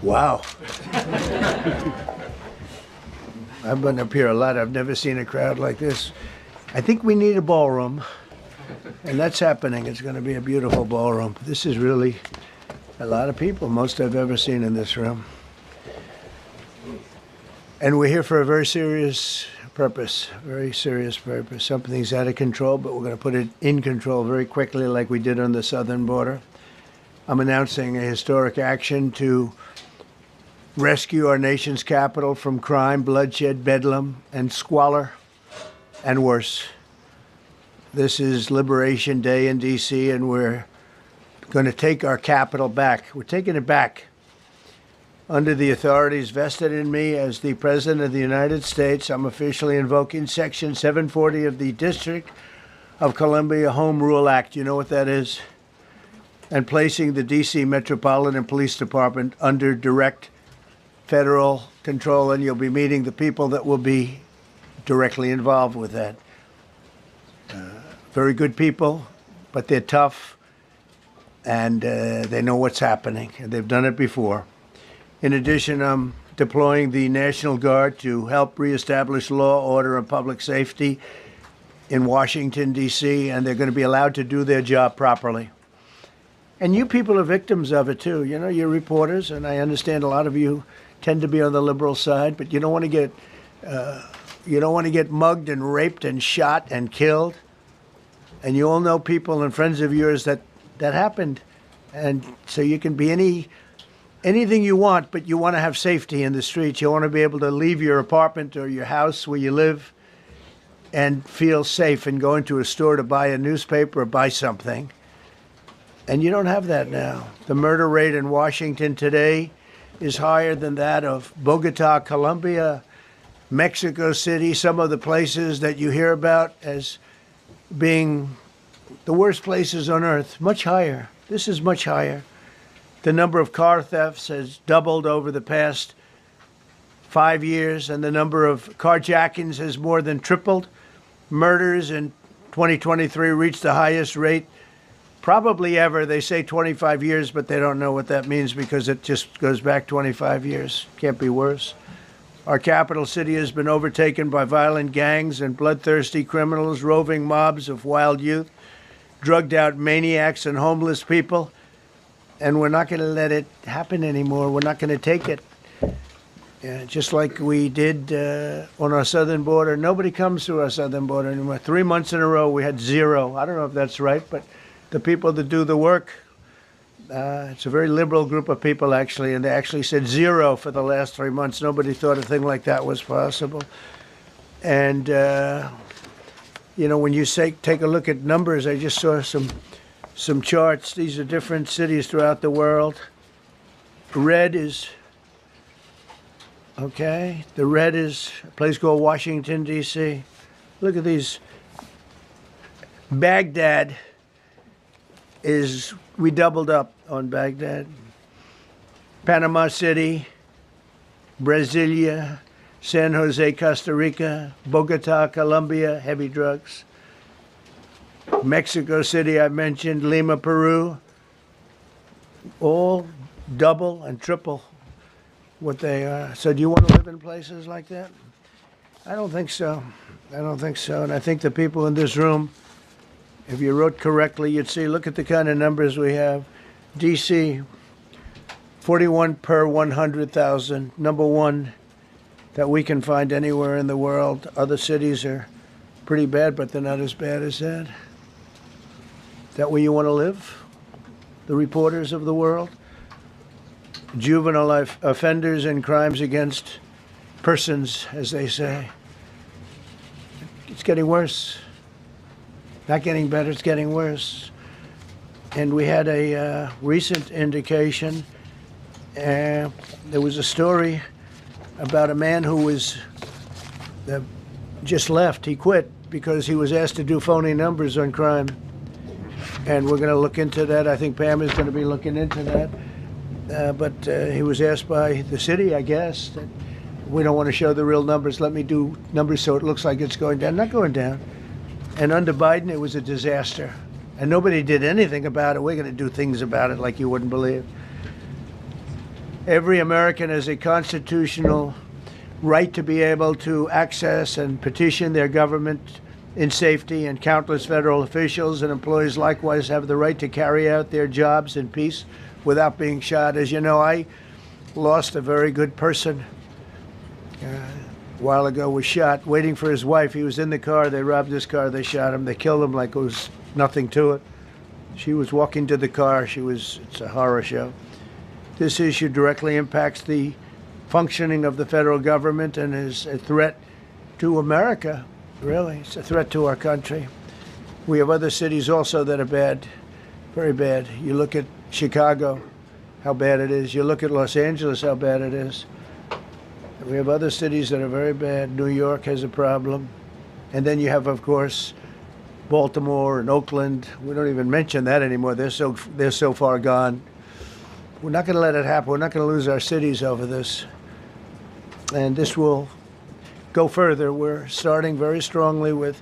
Wow. I've been up here a lot. I've never seen a crowd like this. I think we need a ballroom, and that's happening. It's going to be a beautiful ballroom. This is really a lot of people, most I've ever seen in this room. And we're here for a very serious purpose, very serious purpose. Something's out of control, but we're going to put it in control very quickly like we did on the southern border. I'm announcing a historic action to rescue our nation's capital from crime, bloodshed, bedlam, and squalor, and worse. This is Liberation Day in D.C., and we're going to take our capital back. We're taking it back. Under the authorities vested in me as the President of the United States, I'm officially invoking Section 740 of the District of Columbia Home Rule Act. You know what that is? And placing the D.C. Metropolitan Police Department under direct federal control, and you'll be meeting the people that will be directly involved with that. Very good people, but they're tough, and they know what's happening, and they've done it before. In addition, I'm deploying the National Guard to help reestablish law, order, and public safety in Washington, D.C., and they're going to be allowed to do their job properly. And you people are victims of it, too. You know, you're reporters, and I understand a lot of you tend to be on the liberal side, but you don't want to get mugged and raped and shot and killed. And you all know people and friends of yours that happened. And so you can be anything you want, but you want to have safety in the streets. You want to be able to leave your apartment or your house where you live and feel safe and go into a store to buy a newspaper or buy something. And you don't have that now. The murder rate in Washington today is higher than that of Bogota, Colombia, Mexico City, some of the places that you hear about as being the worst places on earth, much higher. This is much higher. The number of car thefts has doubled over the past 5 years, and the number of carjackings has more than tripled. Murders in 2023 reached the highest rate probably ever. They say 25 years, but they don't know what that means because it just goes back 25 years. Can't be worse. Our capital city has been overtaken by violent gangs and bloodthirsty criminals, roving mobs of wild youth, drugged out maniacs and homeless people. And we're not going to let it happen anymore. We're not going to take it. Just like we did on our southern border. Nobody comes through our southern border anymore. 3 months in a row, we had zero. I don't know if that's right, but the people that do the work, it's a very liberal group of people, actually, and they actually said zero for the last 3 months. Nobody thought a thing like that was possible. And, you know, when you take a look at numbers, I just saw some charts. These are different cities throughout the world. Red is, okay, the red is a place called Washington, D.C. Look at these. Baghdad we doubled up on Baghdad. Panama City, Brasilia, San Jose, Costa Rica, Bogota, Colombia, heavy drugs. Mexico City, I mentioned, Lima, Peru, all double and triple what they are. So do you want to live in places like that? I don't think so. I don't think so. And I think the people in this room, if you wrote correctly, you'd see, look at the kind of numbers we have. D.C., 41 per 100,000, number one that we can find anywhere in the world. Other cities are pretty bad, but they're not as bad as that. Is that where you want to live? The reporters of the world? Juvenile offenders and crimes against persons, as they say. It's getting worse. Not getting better, it's getting worse. And we had a recent indication. There was a story about a man who was just left. He quit because he was asked to do phony numbers on crime. And we're going to look into that. I think Pam is going to be looking into that. But he was asked by the city, I guess, that we don't want to show the real numbers. Let me do numbers so it looks like it's going down. Not going down. And under Biden, it was a disaster. And nobody did anything about it. We're going to do things about it like you wouldn't believe. Every American has a constitutional right to be able to access and petition their government in safety, and countless federal officials and employees likewise have the right to carry out their jobs in peace without being shot. As you know, I lost a very good person a while ago, was shot waiting for his wife. He was in the car. They robbed his car. They shot him. They killed him like it was nothing to it. She was walking to the car. It's a horror show. This issue directly impacts the functioning of the federal government and is a threat to America, really. It's a threat to our country. We have other cities also that are bad, very bad. You look at Chicago, how bad it is. You look at Los Angeles, how bad it is. We have other cities that are very bad. New York has a problem. And then you have, of course, Baltimore and Oakland. We don't even mention that anymore. They're so far gone. We're not going to let it happen. We're not going to lose our cities over this. And this will go further. We're starting very strongly with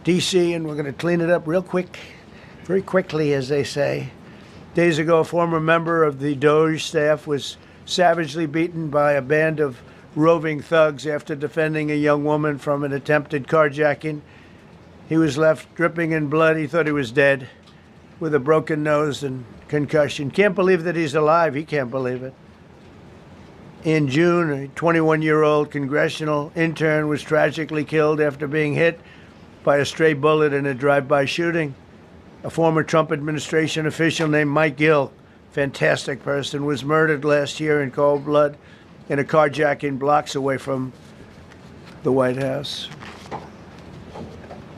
D.C., and we're going to clean it up real quick, very quickly, as they say. Days ago, a former member of the DOJ staff was savagely beaten by a band of roving thugs after defending a young woman from an attempted carjacking. He was left dripping in blood. He thought he was dead, with a broken nose and concussion. Can't believe that he's alive. He can't believe it. In June, a 21-year-old congressional intern was tragically killed after being hit by a stray bullet in a drive-by shooting. A former Trump administration official named Mike Gill, fantastic person, was murdered last year in cold blood in a carjacking blocks away from the White House.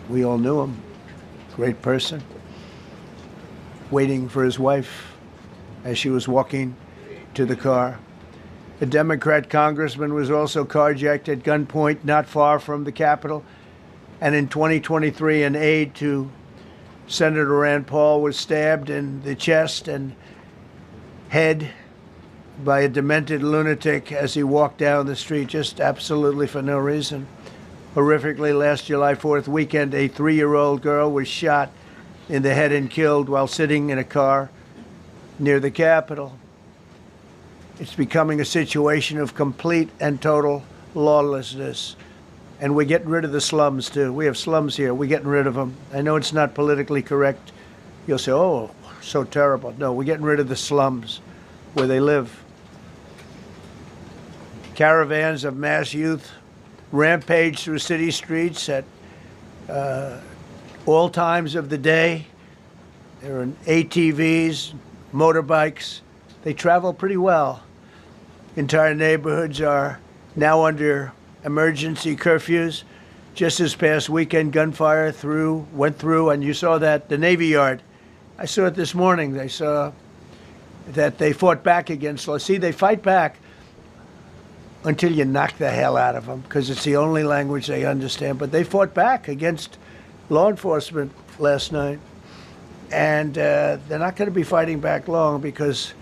We all knew him. Great person. Waiting for his wife as she was walking to the car. A Democrat congressman was also carjacked at gunpoint not far from the Capitol. And in 2023, an aide to Senator Rand Paul was stabbed in the chest and head by a demented lunatic as he walked down the street, just absolutely for no reason. Horrifically, last July 4th weekend, a 3-year-old girl was shot in the head and killed while sitting in a car near the Capitol. It's becoming a situation of complete and total lawlessness. And we're getting rid of the slums, too. We have slums here. We're getting rid of them. I know it's not politically correct. You'll say, oh, so terrible. No, we're getting rid of the slums where they live. Caravans of mass youth rampage through city streets at all times of the day. There are ATVs, motorbikes. They travel pretty well. Entire neighborhoods are now under emergency curfews. Just this past weekend, gunfire went through, and you saw that, the Navy Yard. I saw it this morning. They saw that they fought back against law. See, they fight back until you knock the hell out of them, because it's the only language they understand. But they fought back against law enforcement last night. And they're not going to be fighting back long, because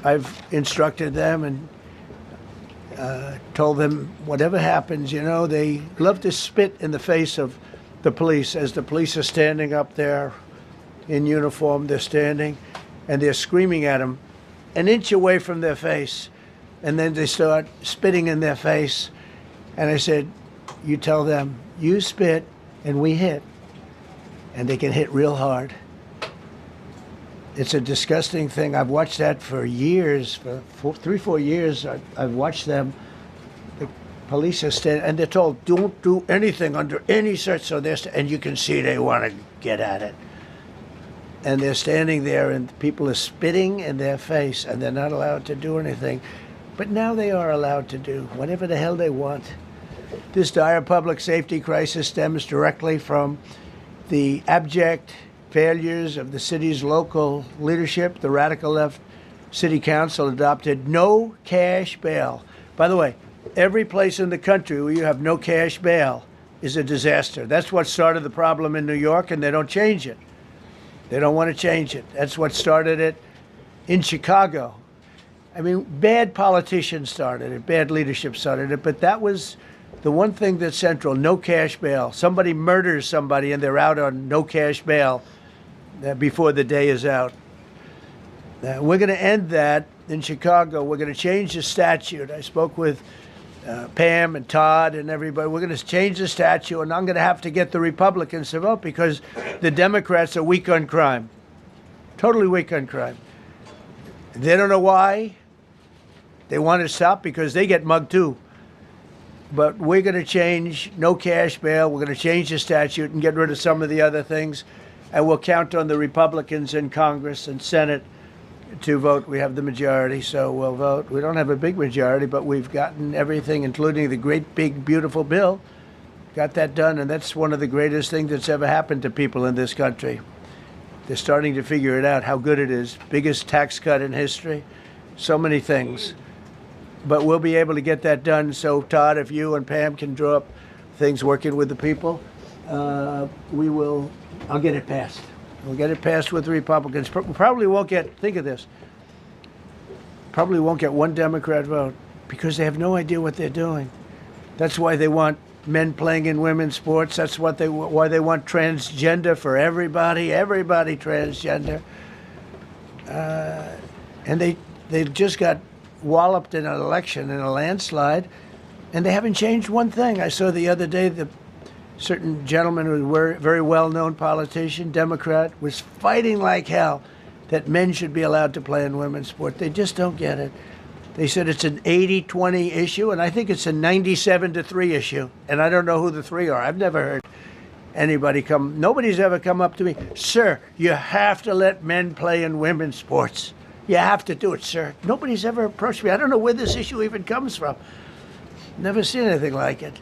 I've instructed them and told them whatever happens, you know, they love to spit in the face of the police as the police are standing up there in uniform. They're standing and they're screaming at them an inch away from their face. And then they start spitting in their face. And I said, you tell them, you spit and we hit. And they can hit real hard. It's a disgusting thing. I've watched that for years, for 3-4 years. I've watched them. The police are standing, and they're told, don't do anything under any search. So and you can see they want to get at it. And they're standing there, and people are spitting in their face, and they're not allowed to do anything. But now they are allowed to do whatever the hell they want. This dire public safety crisis stems directly from the abject failures of the city's local leadership. The radical left city council adopted no cash bail. By the way, every place in the country where you have no cash bail is a disaster. That's what started the problem in New York, and they don't change it. They don't want to change it. That's what started it in Chicago. I mean, bad politicians started it, bad leadership started it, but that was the one thing that's central, no cash bail. Somebody murders somebody and they're out on no cash bail. before the day is out. We're going to end that in Chicago. We're going to change the statute. I spoke with Pam and Todd and everybody. We're going to change the statute, and I'm going to have to get the Republicans to vote because the Democrats are weak on crime. Totally weak on crime. They don't know why. They want to stop because they get mugged too. But we're going to change no cash bail. We're going to change the statute and get rid of some of the other things. And we'll count on the Republicans in Congress and Senate to vote. We have the majority, so we'll vote. We don't have a big majority, but we've gotten everything, including the great, big, beautiful bill. Got that done, and that's one of the greatest things that's ever happened to people in this country. They're starting to figure it out, how good it is. Biggest tax cut in history. So many things. But we'll be able to get that done. So, Todd, if you and Pam can draw up things working with the people, I'll get it passed. We'll get it passed with the Republicans. Probably won't get, think of this, probably won't get one Democrat vote because they have no idea what they're doing. That's why they want men playing in women's sports. That's why they want transgender for everybody transgender. And they just got walloped in an election, in a landslide, and they haven't changed one thing. I saw the other day the certain gentleman who was a very well-known politician, Democrat, was fighting like hell that men should be allowed to play in women's sport. They just don't get it. They said it's an 80-20 issue, and I think it's a 97-3 issue. And I don't know who the three are. I've never heard anybody nobody's ever come up to me, sir, you have to let men play in women's sports. You have to do it, sir. Nobody's ever approached me. I don't know where this issue even comes from. Never seen anything like it.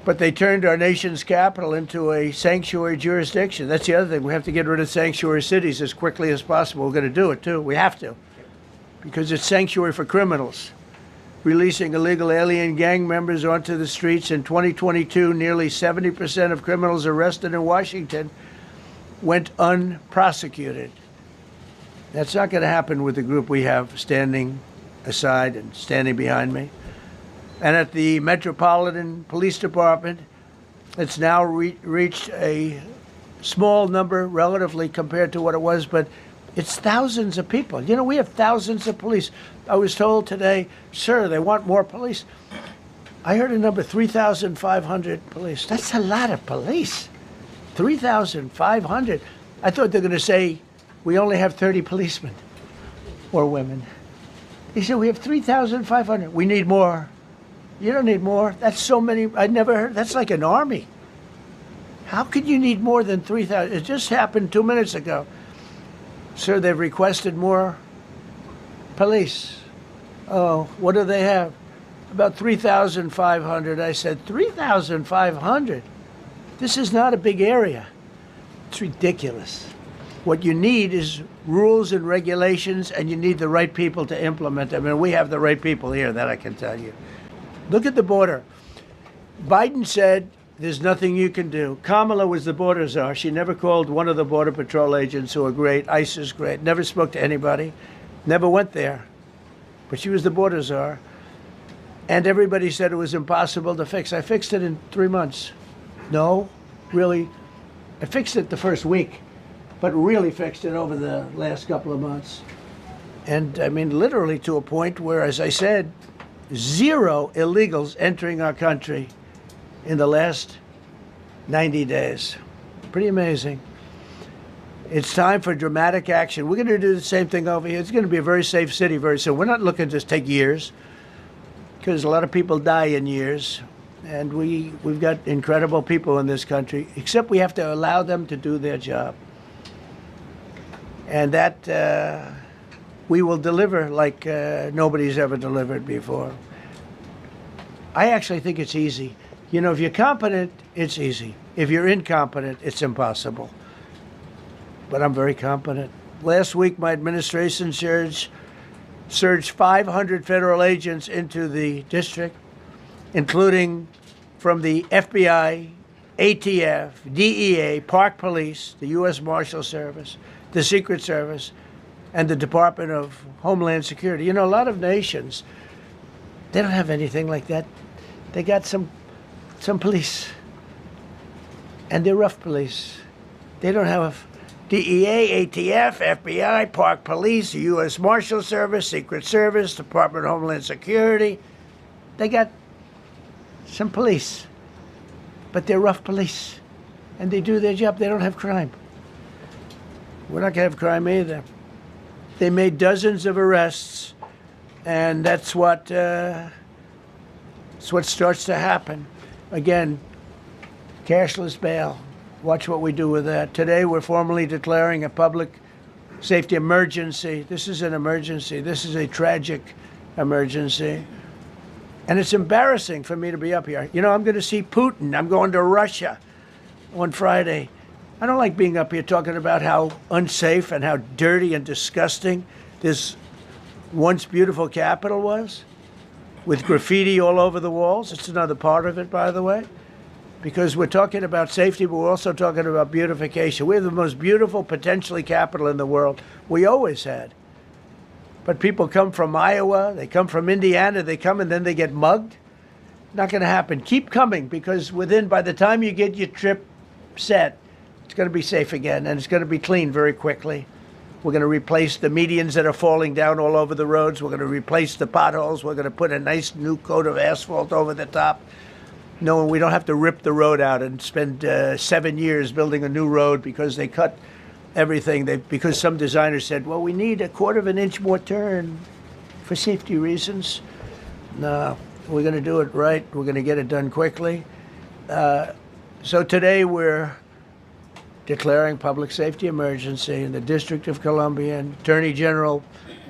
But they turned our nation's capital into a sanctuary jurisdiction. That's the other thing. We have to get rid of sanctuary cities as quickly as possible. We're going to do it, too. We have to. Because it's sanctuary for criminals. Releasing illegal alien gang members onto the streets. In 2022, nearly 70% of criminals arrested in Washington went unprosecuted. That's not going to happen with the group we have standing aside and standing behind me. And at the Metropolitan Police Department, it's now reached a small number relatively compared to what it was, but it's thousands of people. You know, we have thousands of police. I was told today, sir, they want more police. I heard a number, 3,500 police. That's a lot of police. 3,500. I thought they were going to say, we only have 30 policemen or women. They said, we have 3,500. We need more. You don't need more. That's so many. I never heard. That's like an army. How could you need more than 3,000? It just happened 2 minutes ago. Sir, they've requested more police. Oh, what do they have? About 3,500. I said, 3,500? This is not a big area. It's ridiculous. What you need is rules and regulations, and you need the right people to implement them. And we have the right people here, that I can tell you. Look at the border. Biden said there's nothing you can do. Kamala was the border czar. She never called one of the Border Patrol agents who are great. ICE is great. Never spoke to anybody. Never went there. But she was the border czar. And everybody said it was impossible to fix. I fixed it in 3 months. No, really. I fixed it the first week, but really fixed it over the last couple of months. And I mean, literally to a point where, as I said, 0 illegals entering our country in the last 90 days. Pretty amazing. It's time for dramatic action. We're going to do the same thing over here. It's going to be a very safe city very soon. We're not looking to take years, because a lot of people die in years. And we've got incredible people in this country, except we have to allow them to do their job. And that we will deliver like nobody's ever delivered before. I actually think it's easy. You know, if you're competent, it's easy. If you're incompetent, it's impossible. But I'm very competent. Last week, my administration surged 500 federal agents into the district, including from the FBI, ATF, DEA, Park Police, the U.S. Marshal Service, the Secret Service, and the Department of Homeland Security. You know, a lot of nations, they don't have anything like that. They got some police, and they're rough police. They don't have DEA, ATF, FBI, Park Police, U.S. Marshal Service, Secret Service, Department of Homeland Security. They got some police, but they're rough police, and they do their job. They don't have crime. We're not going to have crime either. They made dozens of arrests, and that's what starts to happen. Again, cashless bail. Watch what we do with that. Today, we're formally declaring a public safety emergency. This is an emergency. This is a tragic emergency. And it's embarrassing for me to be up here. You know, I'm going to see Putin. I'm going to Russia on Friday. I don't like being up here talking about how unsafe and how dirty and disgusting this once beautiful capital was, with graffiti all over the walls. It's another part of it, by the way, because we're talking about safety, but we're also talking about beautification. We have the most beautiful, potentially, capital in the world. We always had. But people come from Iowa, they come from Indiana, they come and then they get mugged. Not going to happen. Keep coming, because by the time you get your trip set, it's going to be safe again, and it's going to be clean very quickly. We're going to replace the medians that are falling down all over the roads. We're going to replace the potholes. We're going to put a nice new coat of asphalt over the top. No, we don't have to rip the road out and spend 7 years building a new road because they cut everything. Because some designers said, well, we need a 1/4 of an inch more turn for safety reasons. No, we're going to do it right. We're going to get it done quickly. So today we're declaring public safety emergency in the District of Columbia, and Attorney General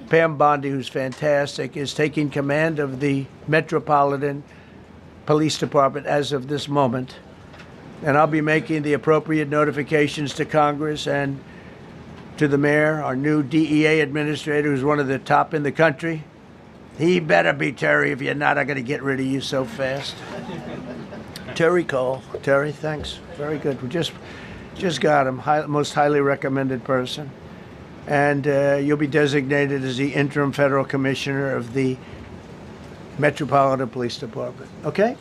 Pam Bondi, who's fantastic, is taking command of the Metropolitan Police Department as of this moment. And I'll be making the appropriate notifications to Congress and to the mayor, our new DEA administrator, who's one of the top in the country. He better be Terry. If you're not, I'm going to get rid of you so fast. Terry Cole. Terry, thanks. Very good. We just got him. Most highly recommended person. And you'll be designated as the interim federal commissioner of the Metropolitan Police Department. Okay?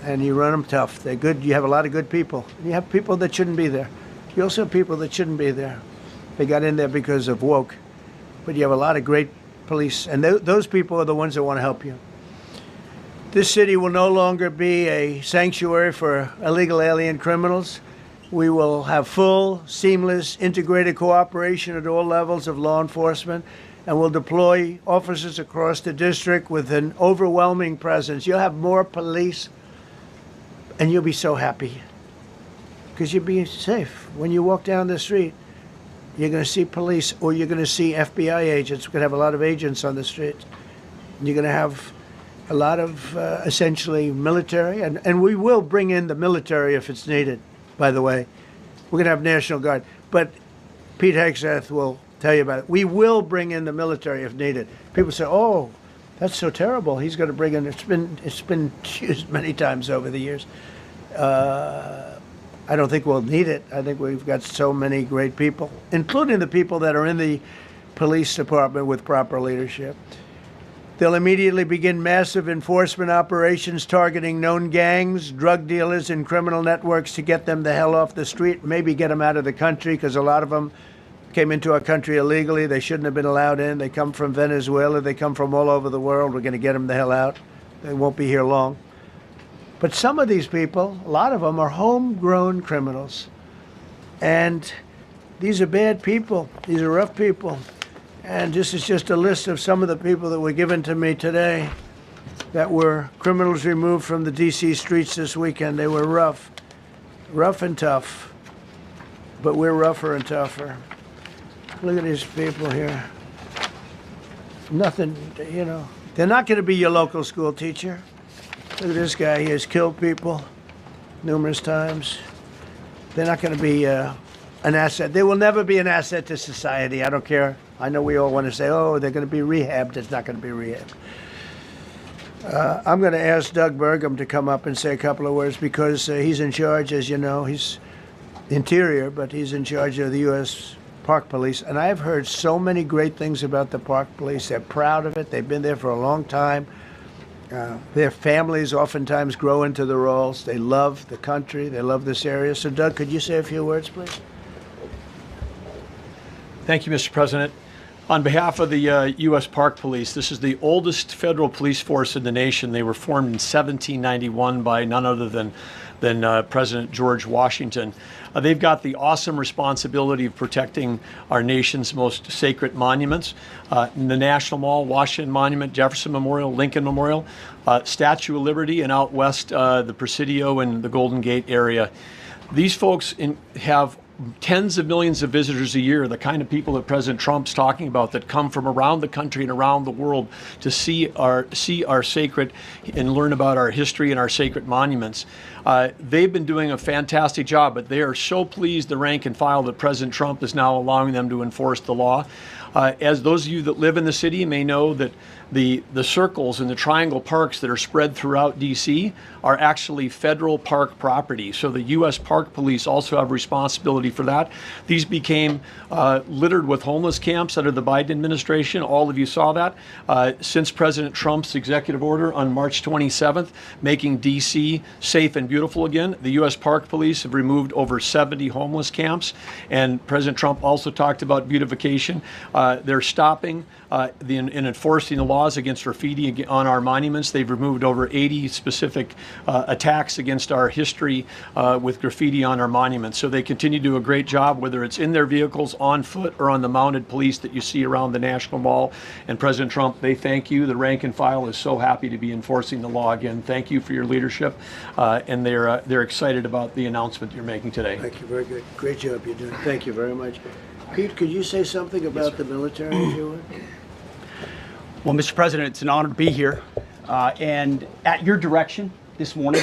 And you run them tough. They're good. You have a lot of good people. You have people that shouldn't be there. You also have people that shouldn't be there. They got in there because of woke. But you have a lot of great police. And those people are the ones that want to help you. This city will no longer be a sanctuary for illegal alien criminals. We will have full, seamless, integrated cooperation at all levels of law enforcement, and we'll deploy officers across the district with an overwhelming presence. You'll have more police, and you'll be so happy because you'll be safe. When you walk down the street, you're going to see police, or you're going to see FBI agents. We're going to have a lot of agents on the street. You're going to have a lot of essentially military, and we will bring in the military if it's needed. By the way, we're going to have National Guard, but Pete Hegseth will tell you about it. We will bring in the military if needed. People say, "Oh, that's so terrible. He's going to bring in." It's been used many times over the years. I don't think we'll need it. I think we've got so many great people, including the people that are in the police department with proper leadership. They'll immediately begin massive enforcement operations targeting known gangs, drug dealers, and criminal networks to get them the hell off the street, maybe get them out of the country, because a lot of them came into our country illegally. They shouldn't have been allowed in. They come from Venezuela. They come from all over the world. We're going to get them the hell out. They won't be here long. But some of these people, a lot of them, are homegrown criminals. And these are bad people. These are rough people. And this is just a list of some of the people that were given to me today that were criminals removed from the D.C. streets this weekend. They were rough and tough. But we're rougher and tougher. Look at these people here. Nothing, you know. They're not going to be your local school teacher. Look at this guy. He has killed people numerous times. They're not going to be an asset. They will never be an asset to society. I don't care. I know we all want to say, oh, they're going to be rehabbed. It's not going to be rehabbed. I'm going to ask Doug Burgum to come up and say a couple of words because he's in charge, as you know. He's Interior, but he's in charge of the U.S. Park Police. And I've heard so many great things about the Park Police. They're proud of it. They've been there for a long time. Their families oftentimes grow into the roles. They love the country. They love this area. So, Doug, could you say a few words, please? Thank you, Mr. President. On behalf of the U.S. Park Police, this is the oldest federal police force in the nation. They were formed in 1791 by none other than President George Washington. They've got the awesome responsibility of protecting our nation's most sacred monuments. In the National Mall, Washington Monument, Jefferson Memorial, Lincoln Memorial, Statue of Liberty, and out west, the Presidio and the Golden Gate area. These folks have tens of millions of visitors a year, the kind of people that President Trump's talking about that come from around the country and around the world to see our sacred and learn about our history and our sacred monuments. They've been doing a fantastic job, but they are so pleased, the rank and file, that President Trump is now allowing them to enforce the law. As those of you that live in the city may know, that the circles and the triangle parks that are spread throughout D.C. are actually federal park property. So the U.S. Park Police also have responsibility for that. These became littered with homeless camps under the Biden administration. All of you saw that. Since President Trump's executive order on March 27th, making D.C. safe and beautiful again, the U.S. Park Police have removed over 70 homeless camps. And President Trump also talked about beautification. They're stopping and enforcing the laws against graffiti on our monuments. They've removed over 80 specific attacks against our history with graffiti on our monuments. So they continue to do a great job, whether it's in their vehicles, on foot, or on the mounted police that you see around the National Mall. And President Trump, they thank you. The rank and file is so happy to be enforcing the law again. Thank you for your leadership, and they're excited about the announcement you're making today. Thank you. Very good. Great job you're doing. Thank you very much. Pete, could you say something about the military, if you would? Well, Mr. President, it's an honor to be here. And at your direction this morning,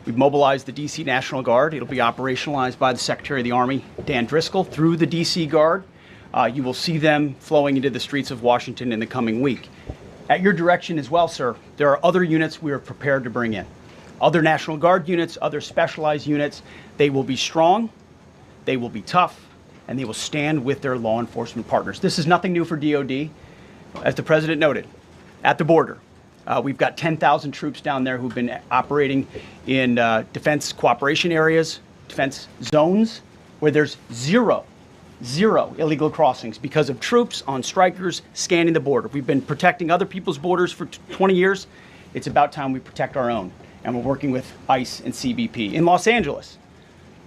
we've mobilized the D.C. National Guard. It'll be operationalized by the Secretary of the Army, Dan Driscoll, through the D.C. Guard. You will see them flowing into the streets of Washington in the coming week. At your direction as well, sir, there are other units we are prepared to bring in. Other National Guard units, other specialized units. They will be strong, they will be tough, and they will stand with their law enforcement partners. This is nothing new for DOD. As the President noted, at the border, we've got 10,000 troops down there who've been operating in defense cooperation areas, defense zones, where there's zero illegal crossings because of troops on strikers scanning the border. We've been protecting other people's borders for 20 years. It's about time we protect our own, and we're working with ICE and CBP. In Los Angeles,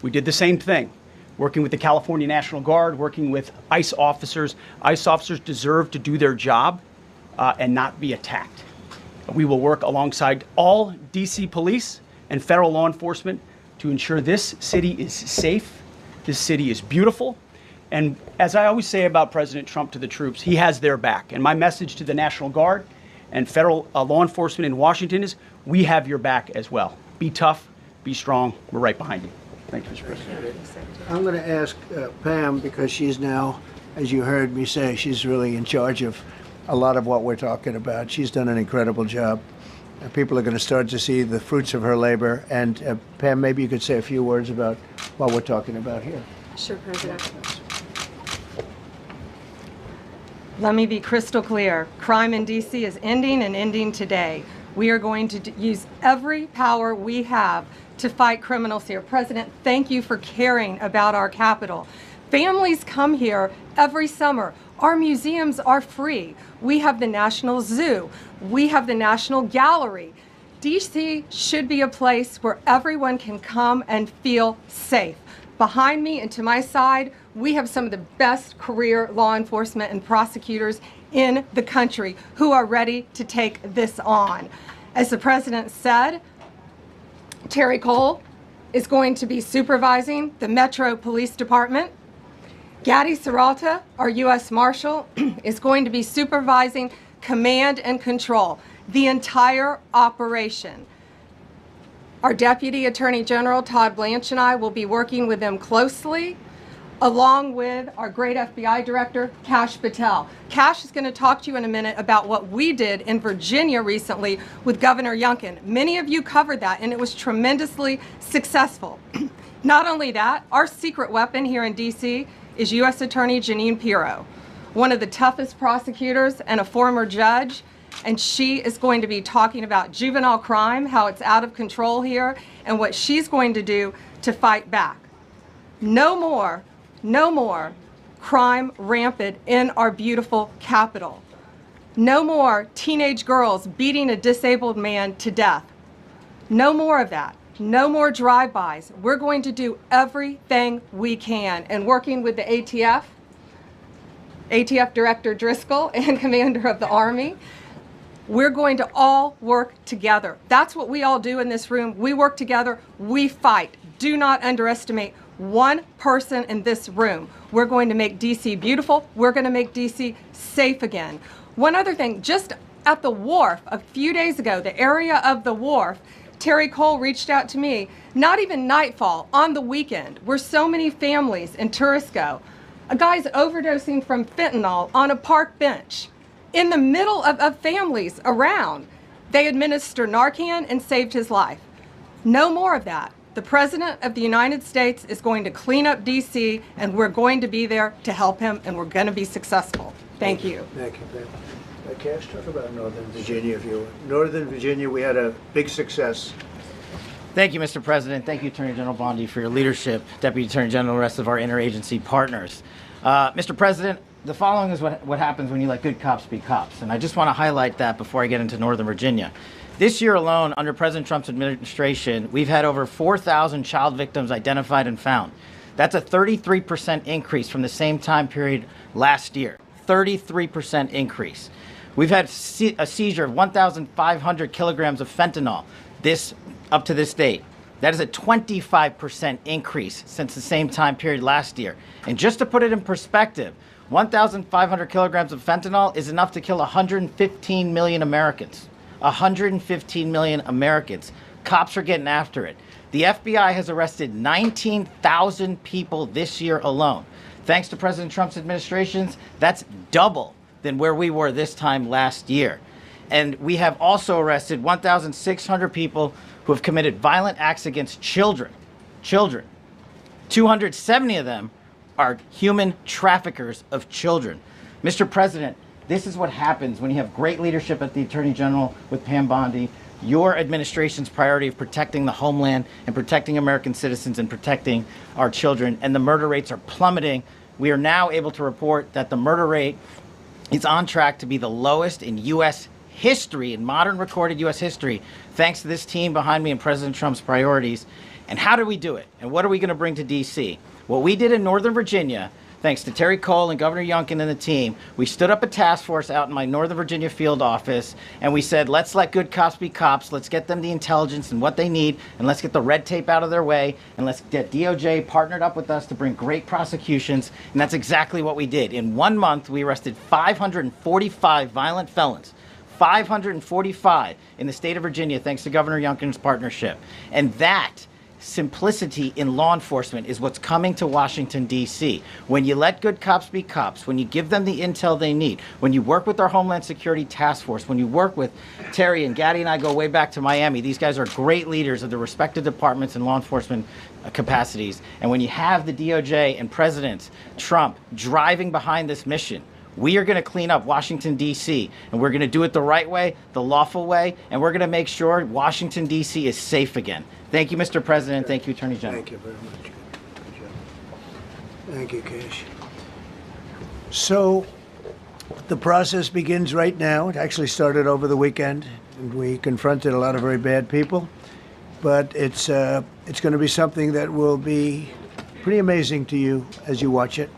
we did the same thing. Working with the California National Guard, working with ICE officers. ICE officers deserve to do their job and not be attacked. We will work alongside all DC police and federal law enforcement to ensure this city is safe, this city is beautiful. And as I always say about President Trump to the troops, he has their back. And my message to the National Guard and federal law enforcement in Washington is, we have your back as well. Be tough, be strong, we're right behind you. Thank you, Mr. President. I'm going to ask Pam, because she's now, as you heard me say, she's really in charge of a lot of what we're talking about. She's done an incredible job. People are going to start to see the fruits of her labor. And Pam, maybe you could say a few words about what we're talking about here. Sure, President. Let me be crystal clear. Crime in D.C. is ending, and ending today. We are going to use every power we have to fight criminals here. President, thank you for caring about our capital. Families come here every summer. Our museums are free. We have the National Zoo. We have the National Gallery. DC should be a place where everyone can come and feel safe. Behind me and to my side, we have some of the best career law enforcement and prosecutors in the country who are ready to take this on. As the President said, Terry Cole is going to be supervising the Metro Police Department. Gadi Serralta, our U.S. Marshal, is going to be supervising command and control, the entire operation. Our Deputy Attorney General, Todd Blanche, and I will be working with them closely, along with our great FBI Director, Kash Patel. Kash is going to talk to you in a minute about what we did in Virginia recently with Governor Youngkin. Many of you covered that, and it was tremendously successful. Not only that, our secret weapon here in D.C. is U.S. Attorney Jeanine Pirro, one of the toughest prosecutors and a former judge, and she is going to be talking about juvenile crime, how it's out of control here, and what she's going to do to fight back. No more crime rampant in our beautiful capital. No more teenage girls beating a disabled man to death. No more of that. No more drive-bys. We're going to do everything we can. And working with the ATF Director Driscoll and Commander of the Army, we're going to all work together. That's what we all do in this room. We work together. We fight. Do not underestimate one person in this room. We're going to make D.C. beautiful. We're going to make D.C. safe again. One other thing, just at the wharf a few days ago, the area of the wharf, Terry Cole reached out to me, not even nightfall, on the weekend, where so many families in tourists go. A guy's overdosing from fentanyl on a park bench. In the middle of families around, they administer Narcan and saved his life. No more of that. The President of the United States is going to clean up D.C., and we're going to be there to help him, and we're going to be successful. Thank you. Thank you, Ben. Cash, talk about Northern Virginia, if you would. Northern Virginia, we had a big success. Thank you, Mr. President. Thank you, Attorney General Bondi, for your leadership, Deputy Attorney General, and the rest of our interagency partners. Mr. President, the following is what happens when you let good cops be cops, and I just want to highlight that before I get into Northern Virginia. This year alone, under President Trump's administration, we've had over 4,000 child victims identified and found. That's a 33% increase from the same time period last year. 33% increase. We've had a seizure of 1,500 kilograms of fentanyl up to this date. That is a 25% increase since the same time period last year. And just to put it in perspective, 1,500 kilograms of fentanyl is enough to kill 115 million Americans. 115 million Americans. Cops are getting after it. The FBI has arrested 19,000 people this year alone. Thanks to President Trump's administrations, that's double than where we were this time last year. And we have also arrested 1,600 people who have committed violent acts against children. 270 of them are human traffickers of children. Mr. President, this is what happens when you have great leadership at the Attorney General with Pam Bondi, your administration's priority of protecting the homeland and protecting American citizens and protecting our children, and the murder rates are plummeting. We are now able to report that the murder rate is on track to be the lowest in U.S. history, in modern recorded U.S. history, thanks to this team behind me and President Trump's priorities. And how do we do it? And what are we going to bring to D.C.? What we did in Northern Virginia, thanks to Terry Cole and Governor Youngkin and the team, we stood up a task force out in my Northern Virginia field office, and we said, let's let good cops be cops, let's get them the intelligence and what they need, and let's get the red tape out of their way, and let's get DOJ partnered up with us to bring great prosecutions, and that's exactly what we did. In 1 month, we arrested 545 violent felons. 545 in the state of Virginia, thanks to Governor Youngkin's partnership. And that simplicity in law enforcement is what's coming to Washington, D.C. When you let good cops be cops, when you give them the intel they need, when you work with our Homeland Security Task Force, when you work with Terry and Gaddy and I go way back to Miami, these guys are great leaders of the respective departments and law enforcement capacities. And when you have the DOJ and President Trump driving behind this mission, we are going to clean up Washington, D.C., and we're going to do it the right way, the lawful way, and we're going to make sure Washington, D.C. is safe again. Thank you, Mr. President. Thank you, Attorney General. Thank you very much. Good job. Thank you, Cash. So the process begins right now. It actually started over the weekend, and we confronted a lot of very bad people. But it's going to be something that will be pretty amazing to you as you watch it.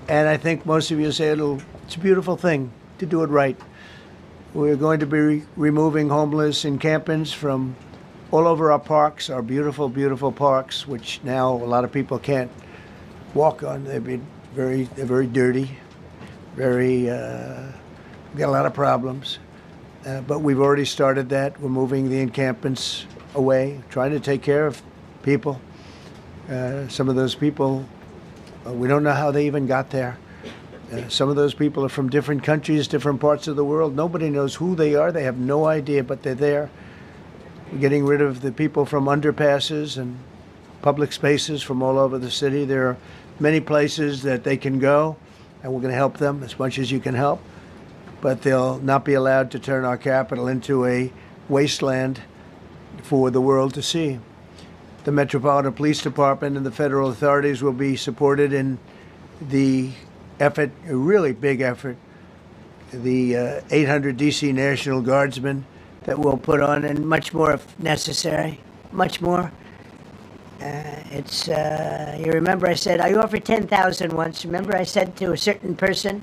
And I think most of you say it's a beautiful thing to do it right. We're going to be removing homeless encampments from all over our parks, our beautiful, beautiful parks, which now a lot of people can't walk on. They're very dirty, we got a lot of problems. But we've already started that. We're moving the encampments away, trying to take care of people. Some of those people, we don't know how they even got there. Some of those people are from different countries, different parts of the world. Nobody knows who they are. They have no idea, but they're there. We're getting rid of the people from underpasses and public spaces from all over the city. There are many places that they can go, and we're going to help them as much as you can help. But they'll not be allowed to turn our capital into a wasteland for the world to see. The Metropolitan Police Department and the federal authorities will be supported in the effort, a really big effort, the 800 D.C. National Guardsmen that we'll put on, and much more if necessary, much more. You remember I said, I offered 10,000 once. Remember I said to a certain person,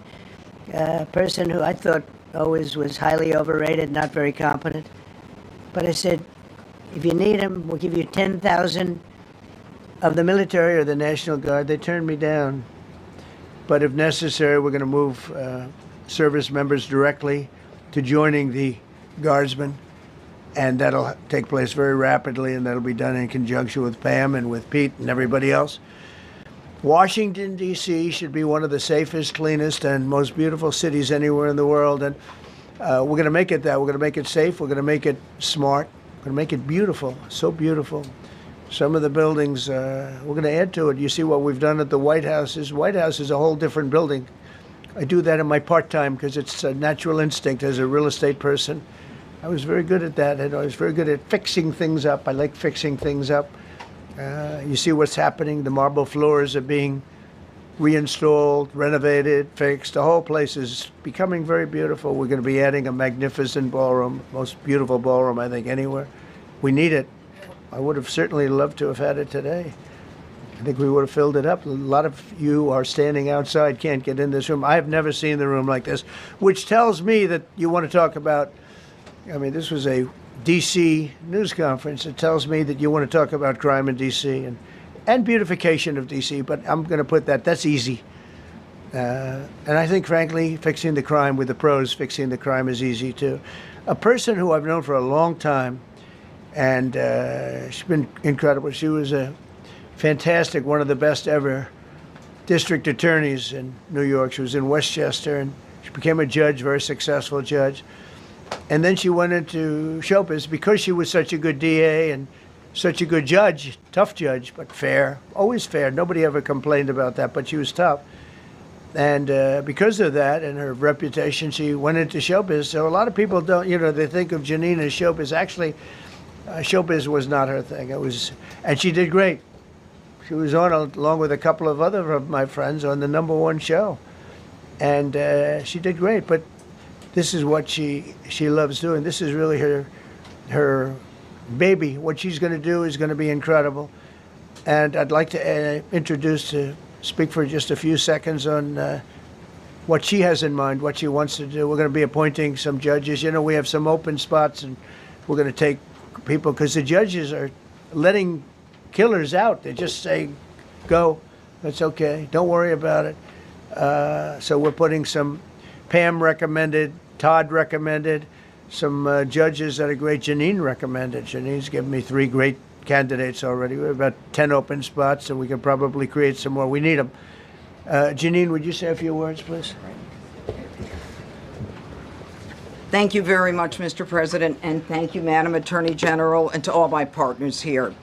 a person who I thought always was highly overrated, not very competent. But I said, if you need them, we'll give you 10,000 of the military or the National Guard. They turned me down. But if necessary, we're going to move service members directly to joining the Guardsmen. And that'll take place very rapidly, and that'll be done in conjunction with Pam and with Pete and everybody else. Washington, D.C. should be one of the safest, cleanest, and most beautiful cities anywhere in the world. And we're going to make it that. We're going to make it safe. We're going to make it smart. We're going to make it beautiful, so beautiful. Some of the buildings, we're going to add to it. You see what we've done at the White House. White House is a whole different building. I do that in my part-time because it's a natural instinct as a real estate person. I was very good at that, and I was very good at fixing things up. I like fixing things up. You see what's happening. The marble floors are being reinstalled, renovated, fixed. The whole place is becoming very beautiful. We're going to be adding a magnificent ballroom, most beautiful ballroom, I think, anywhere. We need it. I would have certainly loved to have had it today. I think we would have filled it up. A lot of you are standing outside, can't get in this room. I've never seen the room like this, which tells me that you want to talk about, I mean, this was a D.C. news conference. It tells me that you want to talk about crime in D.C. and beautification of D.C., but I'm going to put that's easy. And I think, frankly, fixing the crime with the pros, fixing the crime is easy, too. A person who I've known for a long time, and she's been incredible. She was a fantastic, one of the best ever district attorneys in New York. She was in Westchester, and she became a judge, very successful judge. And then she went into showbiz because she was such a good DA and such a good judge, tough judge, but fair, always fair. Nobody ever complained about that, but she was tough. And because of that and her reputation, she went into showbiz. So a lot of people don't, they think of Janine as showbiz. Actually, showbiz was not her thing. And she did great. She was on, along with a couple of other of my friends, on the #1 show. And she did great, but this is what she loves doing. This is really her baby. What she's going to do is going to be incredible. And I'd like to speak for just a few seconds on what she has in mind, what she wants to do. We're going to be appointing some judges. We have some open spots, and we're going to take people, because the judges are letting killers out. They're just saying, go, that's okay, don't worry about it. So we're putting some Pam recommended, Todd recommended, some judges that are great. Janine recommended. Janine's given me 3 great candidates already. We have about 10 open spots, and we can probably create some more. We need them. Janine, would you say a few words, please? Thank you very much, Mr. President, and thank you, Madam Attorney General, and to all my partners here.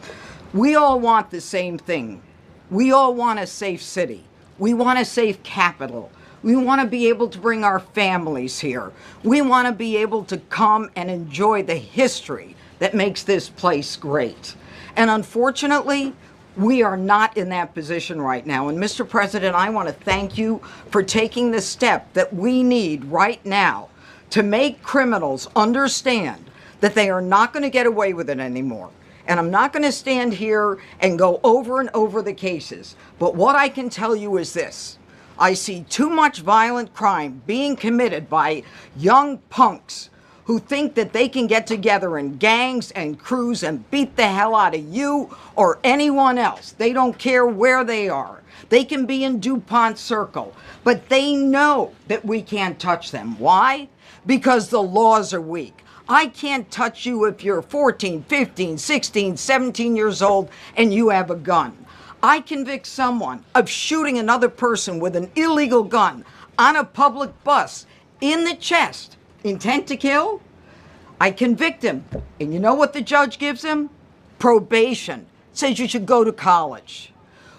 We all want the same thing. We all want a safe city. We want a safe capital. We want to be able to bring our families here. We want to be able to come and enjoy the history that makes this place great. And unfortunately, we are not in that position right now. And Mr. President, I want to thank you for taking the step that we need right now to make criminals understand that they are not going to get away with it anymore. And I'm not going to stand here and go over and over the cases. But what I can tell you is this. I see too much violent crime being committed by young punks who think that they can get together in gangs and crews and beat the hell out of you or anyone else. They don't care where they are. They can be in DuPont Circle, but they know that we can't touch them. Why? Because the laws are weak. I can't touch you if you're 14, 15, 16, 17 years old and you have a gun. I convict someone of shooting another person with an illegal gun on a public bus in the chest, intent to kill. I convict him. And you know what the judge gives him? Probation. Says you should go to college.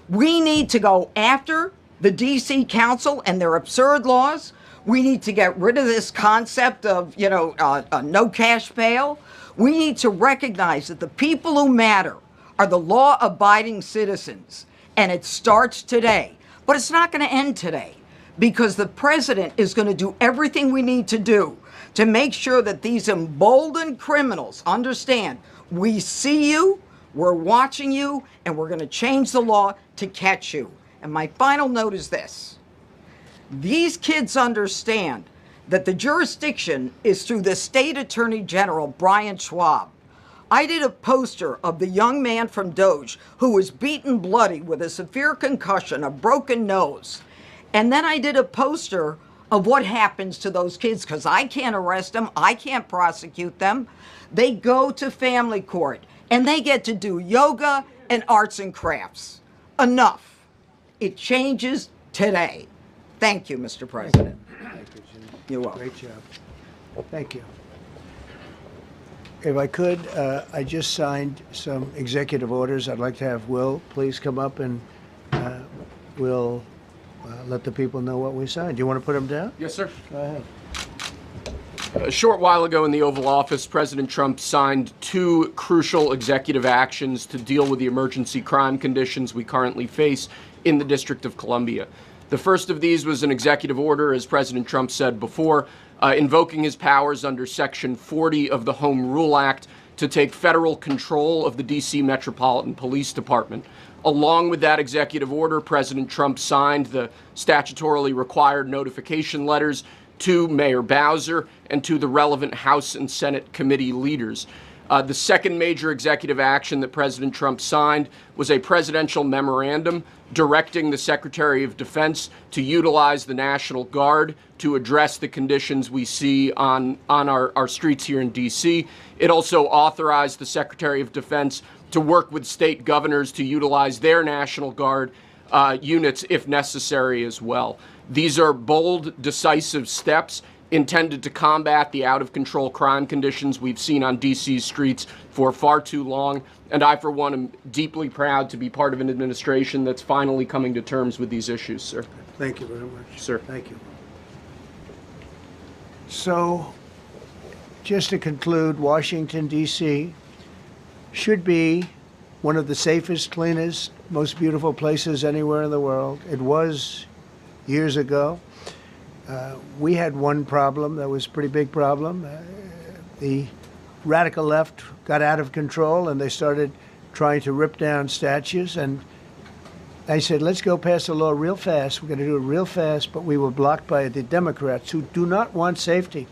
We need to go after the D.C. Council and their absurd laws. We need to get rid of this concept of, no cash bail. We need to recognize that the people who matter are the law-abiding citizens. And it starts today But it's not going to end today, because the president is going to do everything we need to do to make sure that these emboldened criminals understand we see you, we're watching you, and we're going to change the law to catch you. And my final note is this. These kids understand that the jurisdiction is through the state attorney general, Brian Schwab. I did a poster of the young man from Doge who was beaten bloody with a severe concussion, a broken nose. And then I did a poster of what happens to those kids, because I can't arrest them, I can't prosecute them. They go to family court and they get to do yoga and arts and crafts. Enough. It changes today. Thank you, Mr. President. Thank you, Jim. You're welcome. Great job. Thank you. If I could, I just signed some executive orders. I'd like to have Will please come up, and we'll let the people know what we signed. Do you want to put them down? Yes, sir. Go ahead. A short while ago in the Oval Office, President Trump signed 2 crucial executive actions to deal with the emergency crime conditions we currently face in the District of Columbia. The first of these was an executive order, as President Trump said before, invoking his powers under Section 40 of the Home Rule Act to take federal control of the D.C. Metropolitan Police Department. Along with that executive order, President Trump signed the statutorily required notification letters to Mayor Bowser and to the relevant House and Senate committee leaders. The second major executive action that President Trump signed was a presidential memorandum directing the Secretary of Defense to utilize the National Guard to address the conditions we see on our streets here in D.C. It also authorized the Secretary of Defense to work with state governors to utilize their National Guard units if necessary as well. These are bold, decisive steps intended to combat the out-of-control crime conditions we've seen on D.C.'s streets for far too long. And I, for one, am deeply proud to be part of an administration that's finally coming to terms with these issues, sir. Thank you very much. Sir. Thank you. So, just to conclude, Washington, D.C. should be one of the safest, cleanest, most beautiful places anywhere in the world. It was years ago. We had one problem that was a pretty big problem. The radical left got out of control and they started trying to rip down statues. And I said, let's go pass a law real fast. We're going to do it real fast, but we were blocked by the Democrats who do not want safety.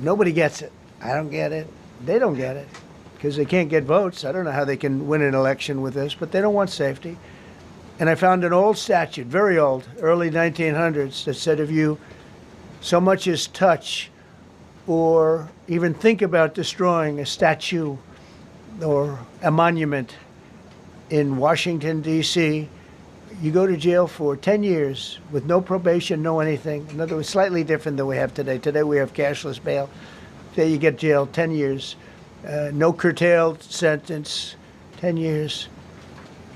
Nobody gets it. I don't get it. They don't get it because they can't get votes. I don't know how they can win an election with this, but they don't want safety. And I found an old statute, very old, early 1900s, that said if you so much as touch or even think about destroying a statue or a monument in Washington, D.C., you go to jail for 10 years with no probation, no anything. In other words, slightly different than we have today. Today we have cashless bail. There you get jailed 10 years. No curtailed sentence, 10 years.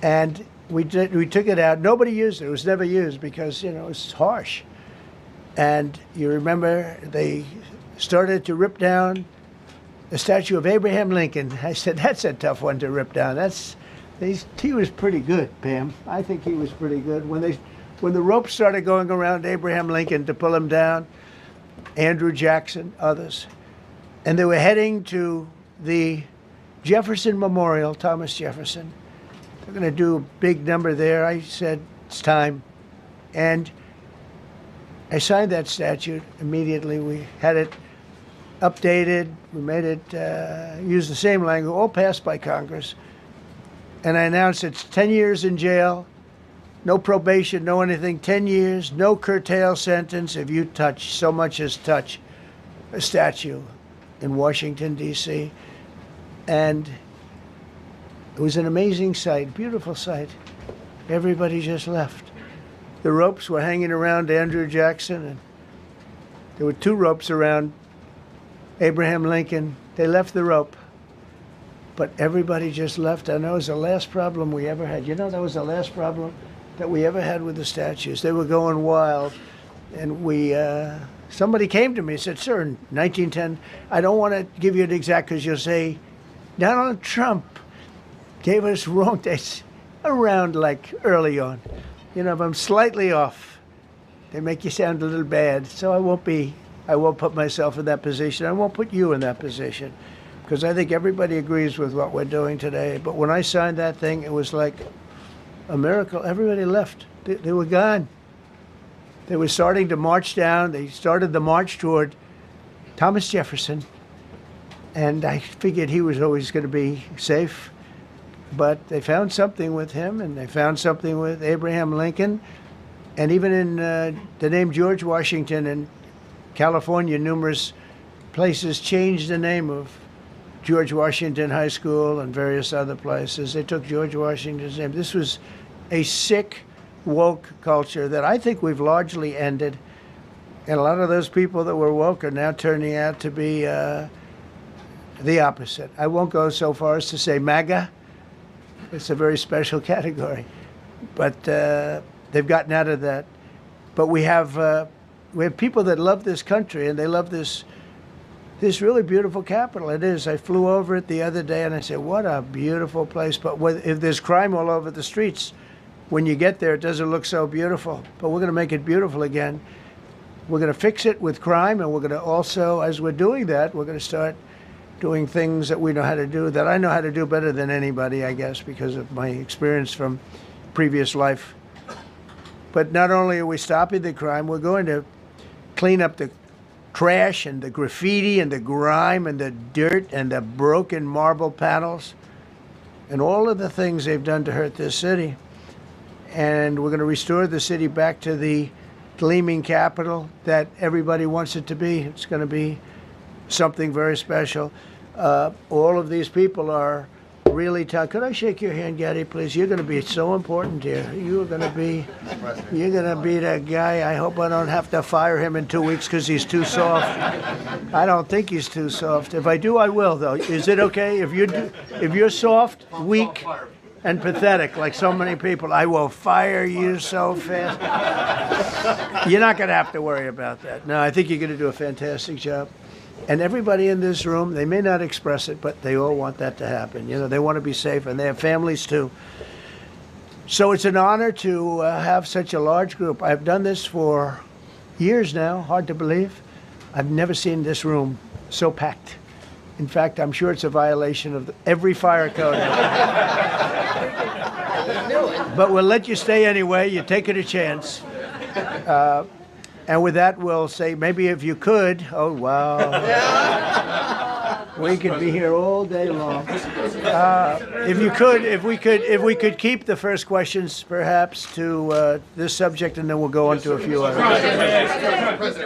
And we took it out. Nobody used it. It was never used because, you know, it's harsh. And you remember they started to rip down the statue of Abraham Lincoln. I said, that's a tough one to rip down. He was pretty good, Pam. I think he was pretty good. When the ropes started going around Abraham Lincoln to pull him down, Andrew Jackson, others, and they were heading to the Jefferson Memorial, Thomas Jefferson. They're going to do a big number there. I said, it's time. And I signed that statute immediately. We had it updated. We made it use the same language, all passed by Congress. And I announced it's 10 years in jail, no probation, no anything, 10 years, no curtail sentence if you touch, so much as touch a statue in Washington, D.C. And it was an amazing sight, beautiful sight. Everybody just left. The ropes were hanging around Andrew Jackson, and there were 2 ropes around Abraham Lincoln. They left the rope, but everybody just left. And that was the last problem we ever had. You know, that was the last problem that we ever had with the statues. They were going wild, and somebody came to me and said, sir, in 1910, I don't want to give you an exact because you'll say, Donald Trump gave us wrong dates around like early on. You know, if I'm slightly off, they make you sound a little bad. So I won't put myself in that position. I won't put you in that position, because I think everybody agrees with what we're doing today. But when I signed that thing, it was like a miracle. Everybody left. They were gone. They were starting to march down. They started the march toward Thomas Jefferson. And I figured he was always going to be safe. But they found something with him, and they found something with Abraham Lincoln. And even in the name George Washington in California, numerous places changed the name of George Washington High School and various other places. They took George Washington's name. This was a sick, woke culture that I think we've largely ended. And a lot of those people that were woke are now turning out to be the opposite. I won't go so far as to say MAGA. It's a very special category. But they've gotten out of that. But we have people that love this country, and they love this really beautiful capital. It is. I flew over it the other day, and I said, what a beautiful place. But if there's crime all over the streets, when you get there, it doesn't look so beautiful. But we're going to make it beautiful again. We're going to fix it with crime, and we're going to also, as we're doing that, we're going to start doing things that we know how to do, that I know how to do better than anybody, I guess, because of my experience from previous life. But not only are we stopping the crime, we're going to clean up the trash and the graffiti and the grime and the dirt and the broken marble panels and all of the things they've done to hurt this city. And we're going to restore the city back to the gleaming capital that everybody wants it to be. It's going to be something very special. All of these people are really tough. Could I shake your hand, Gaddy, please? You're going to be so important here. You're going to be that guy. I hope I don't have to fire him in 2 weeks because he's too soft. I don't think he's too soft. If I do, I will, though. Is it okay? If you're soft, weak, and pathetic, like so many people, I will fire you so fast. You're not going to have to worry about that. No, I think you're going to do a fantastic job. And everybody in this room, they may not express it, but they all want that to happen. You know, they want to be safe, and they have families too. So it's an honor to have such a large group. I've done this for years now, hard to believe. I've never seen this room so packed. In fact, I'm sure it's a violation of every fire code. But we'll let you stay anyway. You're taking a chance. And with that, we'll say, maybe if you could, oh, wow. We could be here all day long. If we could keep the first questions, perhaps, to this subject, and then we'll go on to a few others.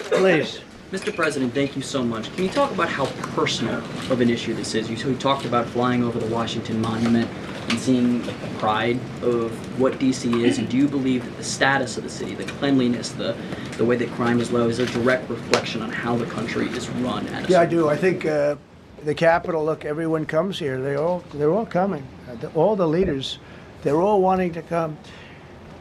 Please. Mr. President, thank you so much. Can you talk about how personal of an issue this is? You talked about flying over the Washington Monument and seeing the pride of what D.C. is. And do you believe that the status of the city, the cleanliness, the way that crime is low, is a direct reflection on how the country is run? Yeah, I do. I think the Capitol, look, everyone comes here. They're all coming. All the leaders, they're all wanting to come.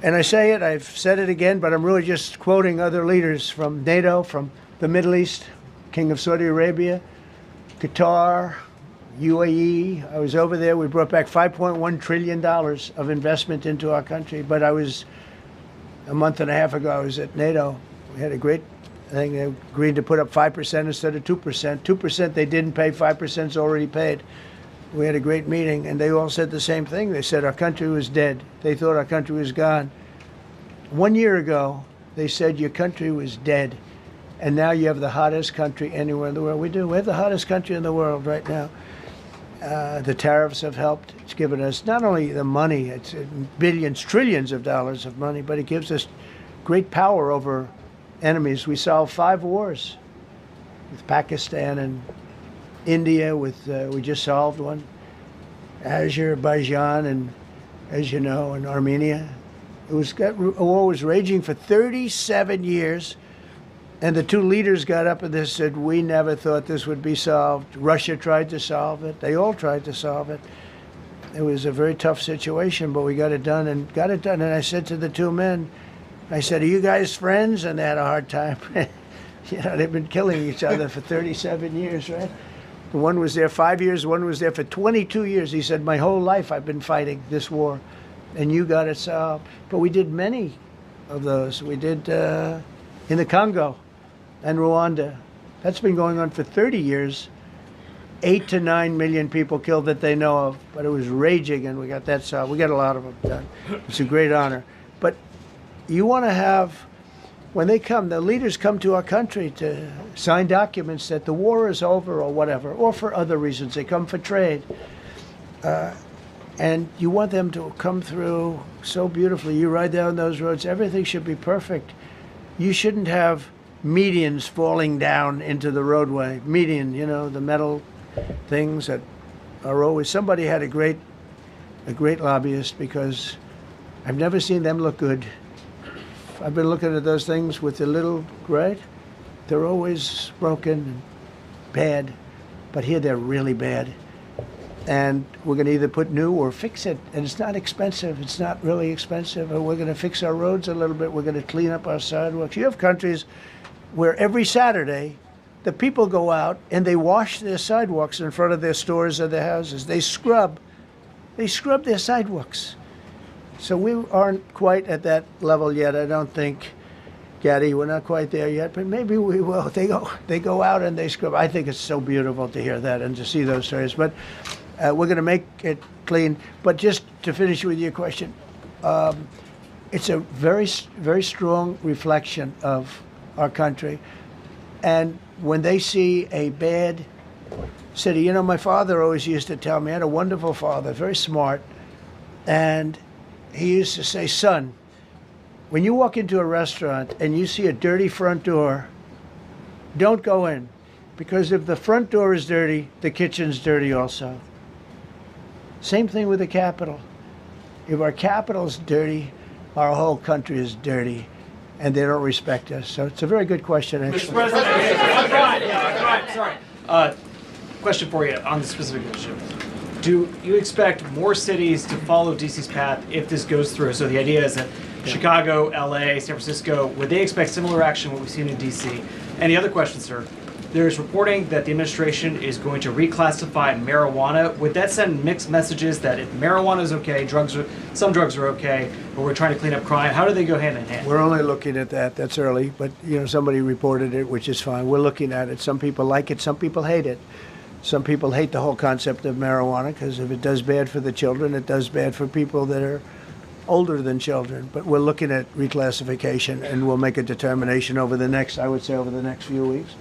And I say it, I've said it again, but I'm really just quoting other leaders from NATO, from the Middle East, King of Saudi Arabia, Qatar, UAE. I was over there. We brought back $5.1 trillion of investment into our country. But a month and a half ago, I was at NATO. We had a great thing. They agreed to put up 5% instead of 2%. 2% they didn't pay, 5% is already paid. We had a great meeting, and they all said the same thing. They said our country was dead. They thought our country was gone. 1 year ago, they said your country was dead. And now you have the hottest country anywhere in the world. We do. We have the hottest country in the world right now. The tariffs have helped. It's given us not only the money, it's billions, trillions of dollars of money, but it gives us great power over enemies. We solved 5 wars with Pakistan and India. We just solved one. Azerbaijan and, as you know, and Armenia. A war was raging for 37 years. And the 2 leaders got up and they said, we never thought this would be solved. Russia tried to solve it. They all tried to solve it. It was a very tough situation, but we got it done. And I said to the 2 men, I said, are you guys friends? And they had a hard time. You know, they've been killing each other for 37 years, right? One was there 5 years, one was there for 22 years. He said, my whole life I've been fighting this war. and you got it solved. But we did many of those. We did in the Congo and Rwanda. That's been going on for 30 years. 8 to 9 million people killed that they know of, but it was raging, and we got that solved. We got a lot of them done. It's a great honor. But you want to have, when they come, the leaders come to our country to sign documents that the war is over or whatever, or for other reasons. They come for trade. And you want them to come through so beautifully. You ride down those roads, everything should be perfect. You shouldn't have medians falling down into the roadway. Median, you know, the metal things that are always, somebody had a great lobbyist, because I've never seen them look good. I've been looking at those things with the little, right? They're always broken and bad, but here they're really bad. And we're going to either put new or fix it. And it's not expensive. It's not really expensive. And we're going to fix our roads a little bit. We're going to clean up our sidewalks. You have countries where every Saturday, the people go out and they wash their sidewalks in front of their stores or their houses. They scrub their sidewalks. So we aren't quite at that level yet, I don't think. Gaddy, we're not quite there yet, but maybe we will. They go out and they scrub. I think it's so beautiful to hear that and to see those stories. But we're going to make it clean. But just to finish with your question, it's a very, very strong reflection of our country. And when they see a bad city, you know, my father always used to tell me, I had a wonderful father, very smart, and he used to say, son, when you walk into a restaurant and you see a dirty front door, don't go in. Because if the front door is dirty, the kitchen's dirty also. Same thing with the Capitol. If our Capitol's dirty, our whole country is dirty, and they don't respect us. So it's a very good question, actually. Mr. President, sorry. Question for you on the specific issue. Do you expect more cities to follow DC's path if this goes through? So the idea is that Chicago, LA, San Francisco, would they expect similar action what we've seen in DC? And the other question, sir, there's reporting that the administration is going to reclassify marijuana. Would that send mixed messages that if marijuana is okay, some drugs are okay, but we're trying to clean up crime? How do they go hand in hand? We're only looking at that. That's early, but you know, somebody reported it, which is fine. We're looking at it. Some people like it, some people hate it. Some people hate the whole concept of marijuana because if it does bad for the children, it does bad for people that are older than children. But we're looking at reclassification, and we'll make a determination over the next, I would say, over the next few weeks.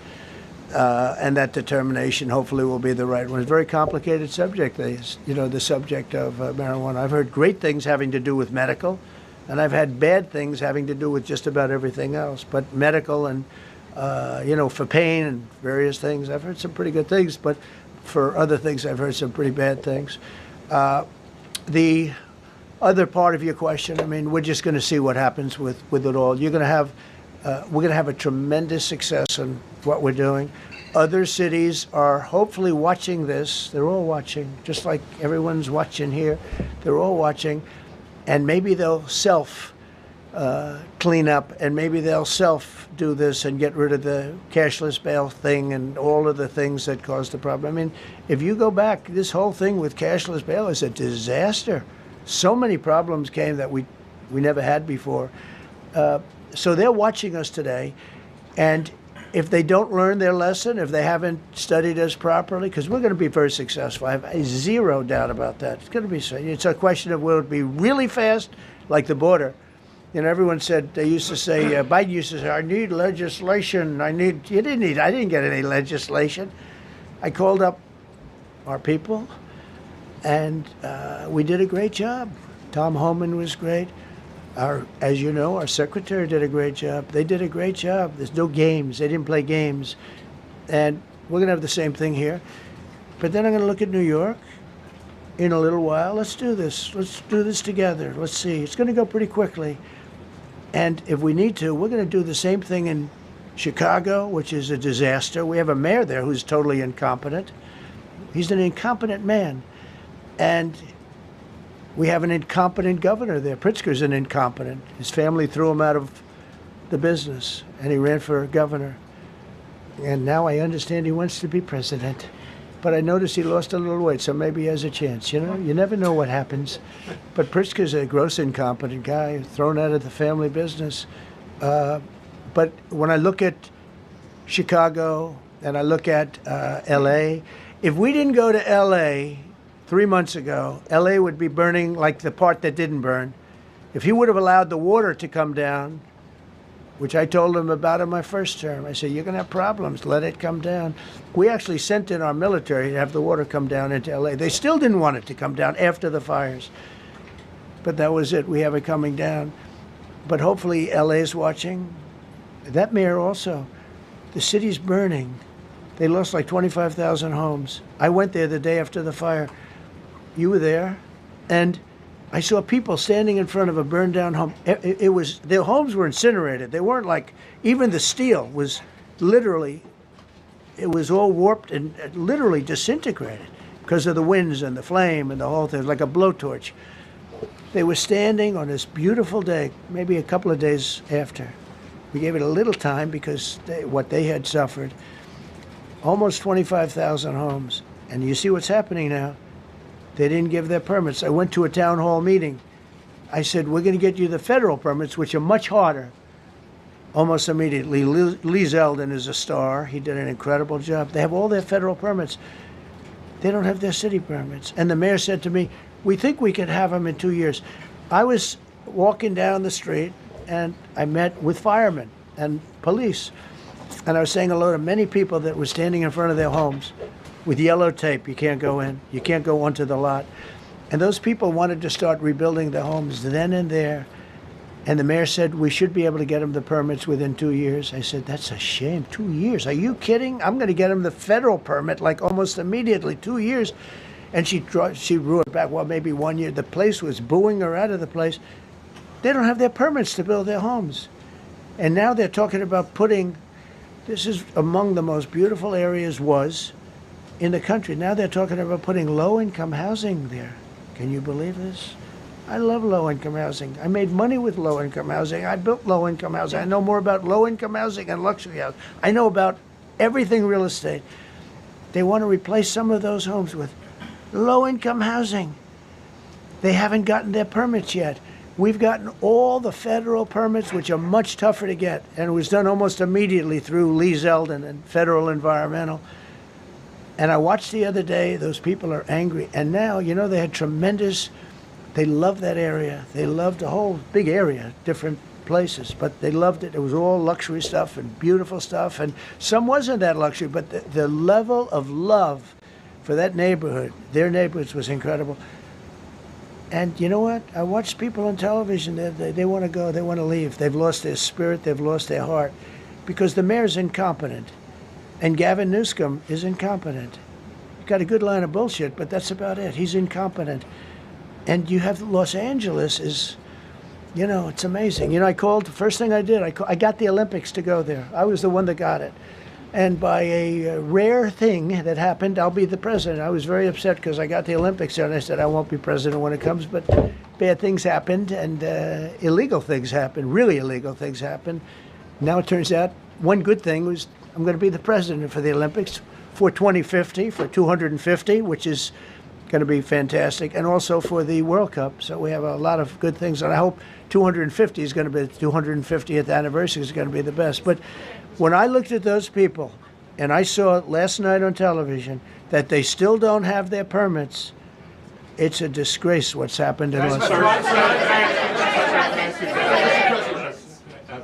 And that determination hopefully will be the right one. It's a very complicated subject, you know, the subject of marijuana. I've heard great things having to do with medical, and I've had bad things having to do with just about everything else. But medical and, you know, for pain and various things, I've heard some pretty good things, but for other things, I've heard some pretty bad things. The other part of your question, I mean, we're just going to see what happens with it all. You're going to have, we're going to have a tremendous success in what we're doing. Other cities are hopefully watching this. They're all watching, just like everyone's watching here. They're all watching, and maybe they'll clean up, and maybe they'll do this and get rid of the cashless bail thing and all of the things that caused the problem. I mean, if you go back, this whole thing with cashless bail is a disaster. So many problems came that we never had before. So they're watching us today, and if they don't learn their lesson, if they haven't studied us properly, because we're going to be very successful. I have zero doubt about that. It's going to be. It's a question of will it be really fast, like the border. You know, everyone said, they used to say, Biden used to say, I need legislation. I didn't get any legislation. I called up our people, and we did a great job. Tom Homan was great. As you know, our secretary did a great job. They did a great job. There's no games. They didn't play games. And we're going to have the same thing here. But then I'm going to look at New York in a little while. Let's do this. Let's do this together. Let's see. It's going to go pretty quickly. And if we need to, we're going to do the same thing in Chicago, which is a disaster. We have a mayor there who's totally incompetent. He's an incompetent man. And we have an incompetent governor there. Pritzker's an incompetent. His family threw him out of the business, and he ran for governor. And now I understand he wants to be president. but I noticed he lost a little weight, so maybe he has a chance. You know, you never know what happens. But Pritzker's a gross incompetent guy, thrown out of the family business. But when I look at Chicago and I look at L.A., if we didn't go to L.A. 3 months ago, L.A. would be burning like the part that didn't burn. If he would have allowed the water to come down, which I told him about in my first term, I said, you're going to have problems, let it come down. We actually sent in our military to have the water come down into L.A. They still didn't want it to come down after the fires. But that was it. We have it coming down. But hopefully L.A. is watching. That mayor also. The city's burning. They lost like 25,000 homes. I went there the day after the fire. You were there. And I saw people standing in front of a burned down home. It was, their homes were incinerated. They weren't like, even the steel was literally, it was all warped and literally disintegrated because of the winds and the flame and the whole thing, like a blowtorch. They were standing on this beautiful day, maybe a couple of days after. We gave it a little time because what they had suffered. Almost 25,000 homes. And you see what's happening now. They didn't give their permits. I went to a town hall meeting. I said, we're going to get you the federal permits, which are much harder. Almost immediately. Lee Zeldin is a star. He did an incredible job. They have all their federal permits. They don't have their city permits. And the mayor said to me, we think we could have them in 2 years. I was walking down the street, and I met with firemen and police. And I was saying hello to many people that were standing in front of their homes with yellow tape. You can't go in. You can't go onto the lot. And those people wanted to start rebuilding their homes then and there. And the mayor said, we should be able to get them the permits within 2 years. I said, that's a shame. 2 years. Are you kidding? I'm going to get them the federal permit like almost immediately. 2 years. And she drew it back. Well, maybe 1 year. The place was booing her out of the place. They don't have their permits to build their homes. And now they're talking about putting, this is among the most beautiful areas in the country. Now they're talking about putting low-income housing there. Can you believe this? I love low-income housing. I made money with low-income housing. I built low-income housing. I know more about low-income housing and luxury housing. I know about everything real estate. They want to replace some of those homes with low-income housing. They haven't gotten their permits yet. We've gotten all the federal permits, which are much tougher to get, and it was done almost immediately through Lee Zeldin and Federal Environmental. And I watched the other day, those people are angry. And now, you know, they had tremendous, they loved that area. They loved the whole big area, different places, but they loved it. It was all luxury stuff and beautiful stuff. And some wasn't that luxury, but the level of love for that neighborhood, their neighborhoods, was incredible. And you know what? I watched people on television, they want to go, they want to leave. They've lost their spirit, they've lost their heart, because the mayor's incompetent. And Gavin Newsom is incompetent. He's got a good line of bullshit, but that's about it. He's incompetent. And you have Los Angeles is, you know, it's amazing. You know, I called, the first thing I did, I got the Olympics to go there. I was the one that got it. And by a rare thing that happened, I'll be the president. I was very upset because I got the Olympics there, and I said I won't be president when it comes, but bad things happened, and illegal things happened, really illegal things happened. Now it turns out one good thing was I'm going to be the president for the Olympics for 2050, for 250, which is going to be fantastic, and also for the World Cup. So we have a lot of good things, and I hope 250 is going to be, the 250th anniversary is going to be the best. But when I looked at those people, and I saw last night on television that they still don't have their permits, it's a disgrace what's happened in Los Angeles.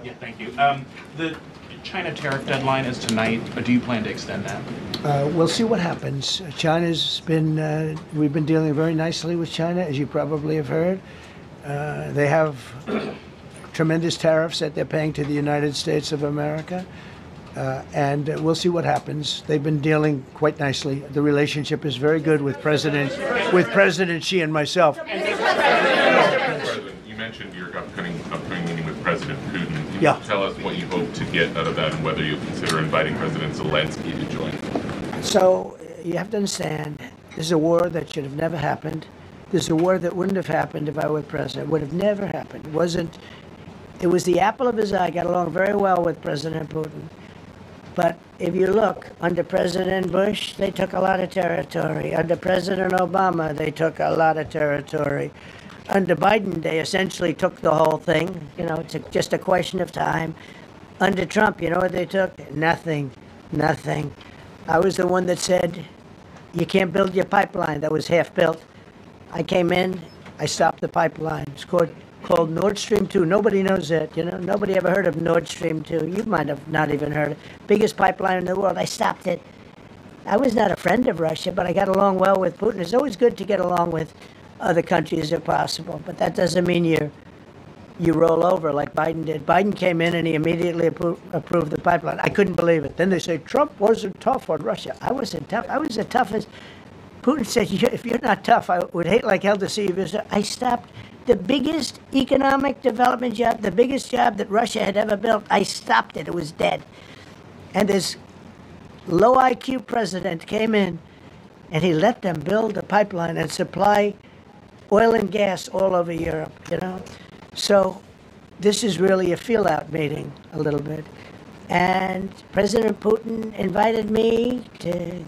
Yeah, thank you. The China tariff deadline is tonight. Do you plan to extend that? We'll see what happens. China's been, we've been dealing very nicely with China, as you probably have heard. They have tremendous tariffs that they're paying to the United States of America. And we'll see what happens. They've been dealing quite nicely. The relationship is very good with President Xi and myself. You mentioned your upcoming meeting with President Putin. Can Yeah. you tell us what you hope to get out of that and whether you'll consider inviting President Zelensky to join? So you have to understand, this is a war that should have never happened. This is a war that wouldn't have happened if I were president. It would have never happened. It was the apple of his eye. I got along very well with President Putin. But if you look, under President Bush, they took a lot of territory. Under President Obama, they took a lot of territory. Under Biden, they essentially took the whole thing. You know, it's just a question of time. Under Trump, you know what they took? Nothing. Nothing. I was the one that said, you can't build your pipeline. That was half built. I came in, I stopped the pipeline. It's called Nord Stream 2. Nobody knows that, you know. Nobody ever heard of Nord Stream 2. You might have not even heard it. Biggest pipeline in the world. I stopped it. I was not a friend of Russia, but I got along well with Putin. It's always good to get along with other countries if possible, but that doesn't mean you roll over like Biden did. Biden came in and he immediately approved the pipeline. I couldn't believe it. Then they say Trump wasn't tough on Russia. I wasn't tough. I was the toughest. Putin said, if you're not tough, I would hate like hell to see you. I stopped the biggest economic development job, the biggest job that Russia had ever built. I stopped it. It was dead. And this low IQ president came in and he let them build a pipeline and supply oil and gas all over Europe, you know. So this is really a feel-out meeting a little bit. And President Putin invited me to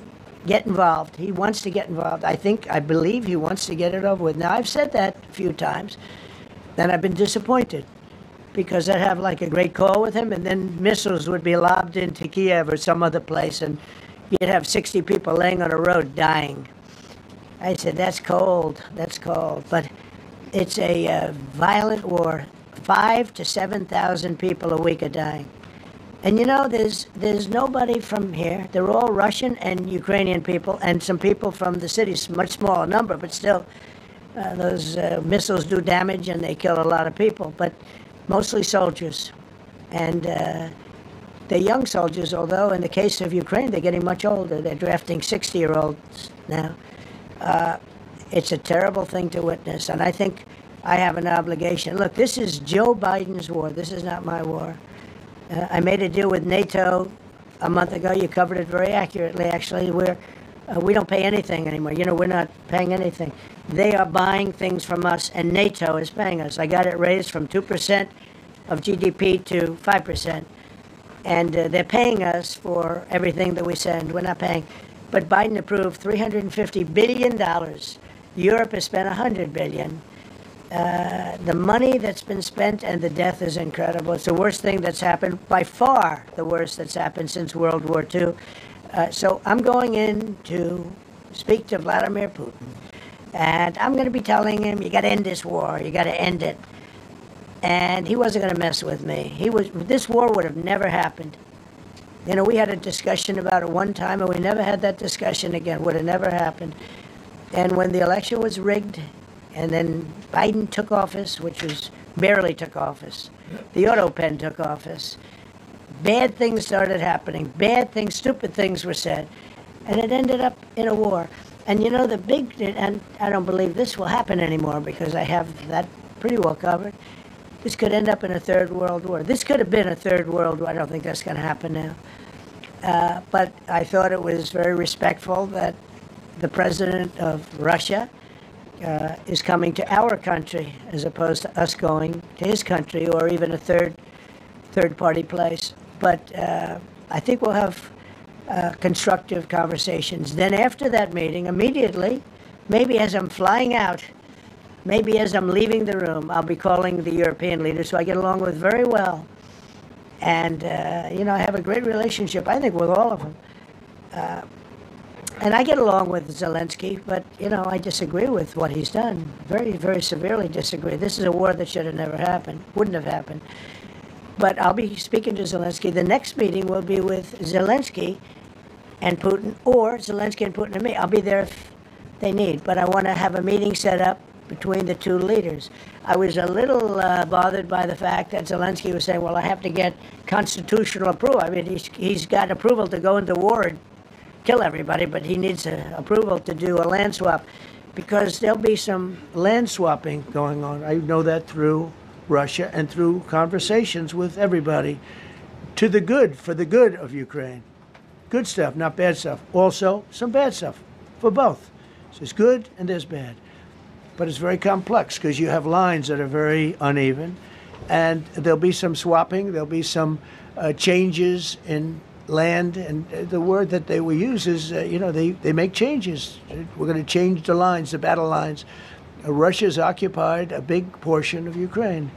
get involved. He wants to get involved. I believe he wants to get it over with. Now, I've said that a few times, and I've been disappointed because I'd have like a great call with him, and then missiles would be lobbed into Kiev or some other place, and you'd have 60 people laying on a road dying. I said, that's cold, but it's a violent war. 5,000 to 7,000 people a week are dying. And you know, there's nobody from here. They're all Russian and Ukrainian people, and some people from the cities, much smaller number, but still, those missiles do damage and they kill a lot of people, but mostly soldiers. And they're young soldiers, although in the case of Ukraine, they're getting much older. They're drafting 60-year-olds now. It's a terrible thing to witness, and I think I have an obligation. Look, this is Joe Biden's war. This is not my war. I made a deal with NATO a month ago. You covered it very accurately, actually, where we don't pay anything anymore. You know, we're not paying anything. They are buying things from us, and NATO is paying us. I got it raised from 2% of GDP to 5%. And they're paying us for everything that we send. We're not paying. But Biden approved $350 billion. Europe has spent $100 billion. The money that's been spent and the death is incredible. It's the worst thing that's happened, by far the worst that's happened since World War II. So I'm going in to speak to Vladimir Putin. And I'm going to be telling him, you got to end this war. You got to end it. And he wasn't going to mess with me. This war would have never happened. You know, we had a discussion about it one time, and we never had that discussion again. Would have never happened. And when the election was rigged, and then Biden took office, which was barely took office, the auto pen took office, bad things started happening. Bad things, stupid things were said. And it ended up in a war. And you know, and I don't believe this will happen anymore because I have that pretty well covered. This could end up in a third world war. This could have been a third world war. I don't think that's going to happen now. But I thought it was very respectful that the president of Russia is coming to our country as opposed to us going to his country or even a third-party place. But I think we'll have constructive conversations. Then after that meeting, immediately, maybe as I'm flying out, maybe as I'm leaving the room, I'll be calling the European leaders who I get along with very well. And, you know, I have a great relationship, I think, with all of them. And I get along with Zelensky, but, you know, I disagree with what he's done. Very, very severely disagree. This is a war that should have never happened, wouldn't have happened. But I'll be speaking to Zelensky. The next meeting will be with Zelensky and Putin, or Zelensky and Putin and me. I'll be there if they need, but I want to have a meeting set up between the two leaders. I was a little bothered by the fact that Zelensky was saying, well, I have to get constitutional approval. I mean, he's got approval to go into war and kill everybody, but he needs approval to do a land swap because there'll be some Land swapping going on. I know that through Russia and through conversations with everybody to the good, for the good of Ukraine. Good stuff, not bad stuff. Also, some bad stuff for both. So there's good and there's bad. But it's very complex because you have lines that are very uneven, and there'll be some swapping, there'll be some changes in land, and the word that they will use is, they make changes. We're going to change the lines, the battle lines. Russia's occupied a big portion of Ukraine.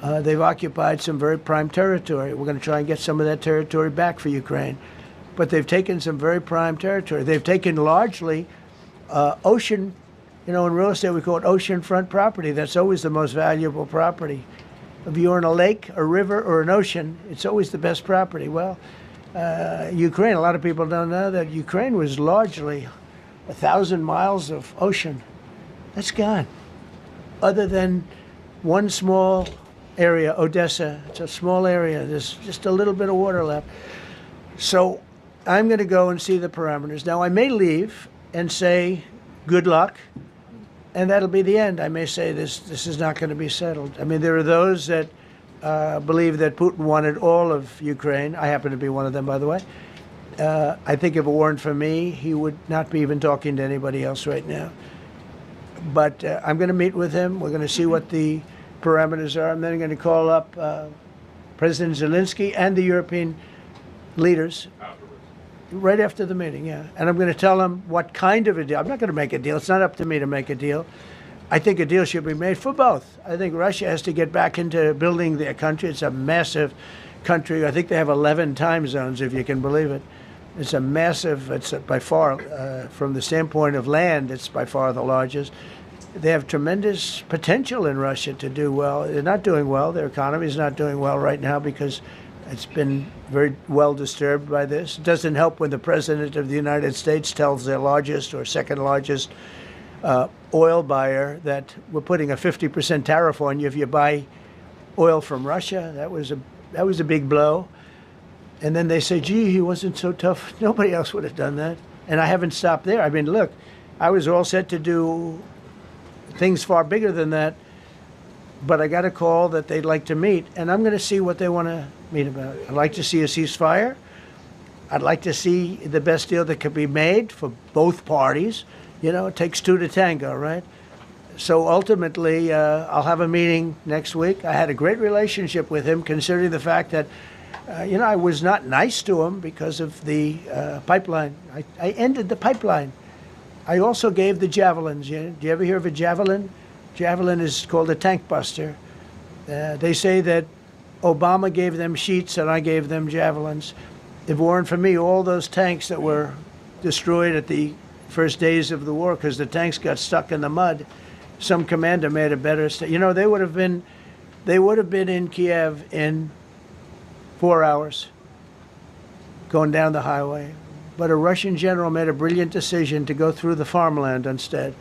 They've occupied some very prime territory. We're going to try and get some of that territory back for Ukraine. But they've taken some very prime territory. They've taken largely ocean, in real estate we call it oceanfront property. That's always the most valuable property. If you're in a lake, a river, or an ocean, it's always the best property. Well, Ukraine, a lot of people don't know that Ukraine was largely 1,000 miles of ocean. That's gone. Other than one small area, Odessa, it's a small area. There's just a little bit of water left. So I'm going to go and see the parameters. Now, I may leave and say, good luck, and that'll be the end. I may say this is not going to be settled. I mean, there are those that believe that Putin wanted all of Ukraine. I happen to be one of them, by the way. I think if it weren't for me, he would not be even talking to anybody else right now. But I'm going to meet with him. We're going to see what the parameters are. I'm then going to call up President Zelensky and the European leaders right after the meeting, yeah. And I'm going to tell them what kind of a deal. I'm not going to make a deal. It's not up to me to make a deal. I think a deal should be made for both. I think Russia has to get back into building their country. It's a massive country. I think they have 11 time zones, if you can believe it. It's a massive, it's by far, from the standpoint of land, it's by far the largest. They have tremendous potential in Russia to do well. They're not doing well. Their economy is not doing well right now because it's been very well disturbed by this. It doesn't help when the President of the United States tells their largest or second largest oil buyer that we're putting a 50% tariff on you if you buy oil from Russia. That was a big blow. And then they say, gee, he wasn't so tough. Nobody else would have done that. And I haven't stopped there. I mean, look, I was all set to do things far bigger than that, but I got a call that they'd like to meet, and I'm going to see what they want to meet about. I'd like to see a ceasefire. I'd like to see the best deal that could be made for both parties. It takes two to tango, right? So ultimately, I'll have a meeting next week. I had a great relationship with him, considering the fact that I was not nice to him because of the pipeline. I ended the pipeline. I also gave the javelins. Do you ever hear of a javelin? Javelin is called a tank buster. They say that Obama gave them sheets and I gave them javelins. If it weren't for me, all those tanks that were destroyed at the first days of the war because the tanks got stuck in the mud, some commander made a better. They would have been in Kiev in 4 hours going down the highway. But a Russian general made a brilliant decision to go through the farmland instead.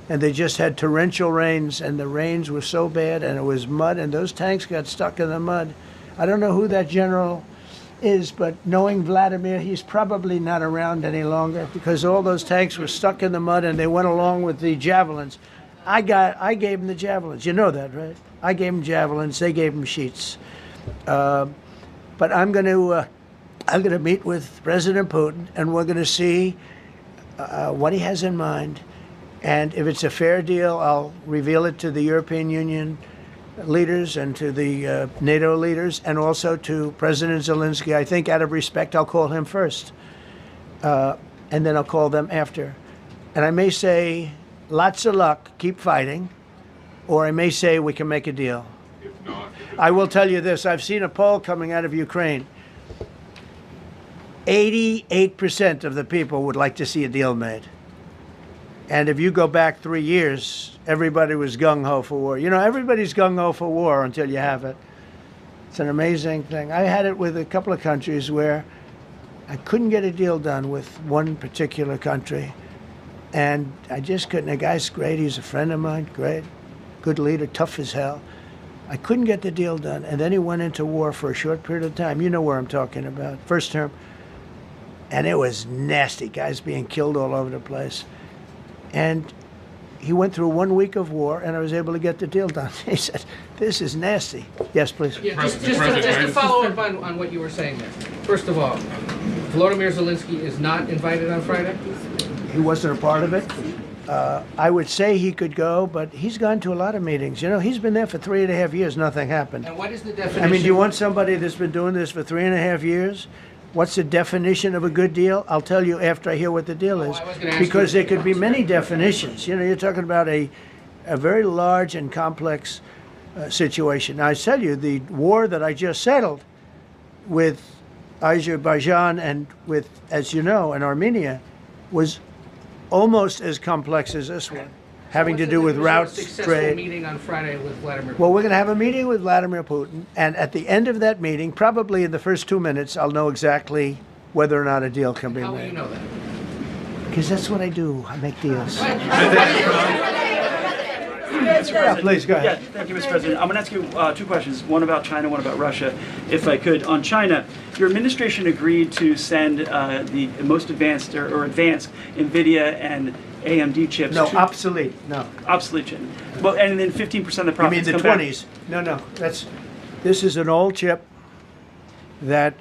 And they just had torrential rains, and the rains were so bad, and it was mud, and those tanks got stuck in the mud. I don't know who that general is, but knowing Vladimir, he's probably not around any longer because all those tanks were stuck in the mud, and they went along with the javelins. I gave them the javelins. You know that, right? I gave them javelins. They gave them sheets. But I'm going to meet with President Putin, and we're going to see what he has in mind. And if it's a fair deal, I'll reveal it to the European Union leaders and to the NATO leaders and also to President Zelensky. I think out of respect, I'll call him first. And then I'll call them after. And I may say, lots of luck, keep fighting. Or I may say, we can make a deal. If not, I will tell you this. I've seen a poll coming out of Ukraine. 88% of the people would like to see a deal made. And if you go back 3 years, everybody was gung-ho for war. Everybody's gung-ho for war until you have it. It's an amazing thing. I had it with a couple of countries where I couldn't get a deal done with one particular country. And I just couldn't. The guy's great. He's a friend of mine. Great. Good leader. Tough as hell. I couldn't get the deal done. And then he went into war for a short period of time. You know where I'm talking about. First term. And it was nasty. Guys being killed all over the place. And he went through 1 week of war, and I was able to get the deal done. He said, this is nasty. Yes, please. Yeah, just to follow up on what you were saying there. First of all, Volodymyr Zelensky is not invited on Friday? He wasn't a part of it. I would say he could go, but he's gone to a lot of meetings. He's been there for 3.5 years. Nothing happened. And what is the definition? I mean, do you want somebody that's been doing this for 3.5 years? What's the definition of a good deal? I'll tell you after I hear what the deal is, because there could be many definitions. You know, you're talking about a very large and complex situation. Now, I tell you, the war that I just settled with Azerbaijan and with, as you know, and Armenia was almost as complex as this one, having to do with routes, trade. Meeting on Friday with Vladimir Putin. Well, we're going to have a meeting with Vladimir Putin, and at the end of that meeting, probably in the first 2 minutes, I'll know exactly whether or not a deal can be made. How will you know that? Because that's what I do. I make deals. Yeah, please, go ahead. Yeah, thank you, Mr. President. I'm going to ask you two questions, one about China, one about Russia, if I could. On China, your administration agreed to send the most advanced or advanced NVIDIA and AMD chips. No, obsolete. No. Obsolete chip. Well, and then 15% of the profits. You mean the 20s? No. This is an old chip that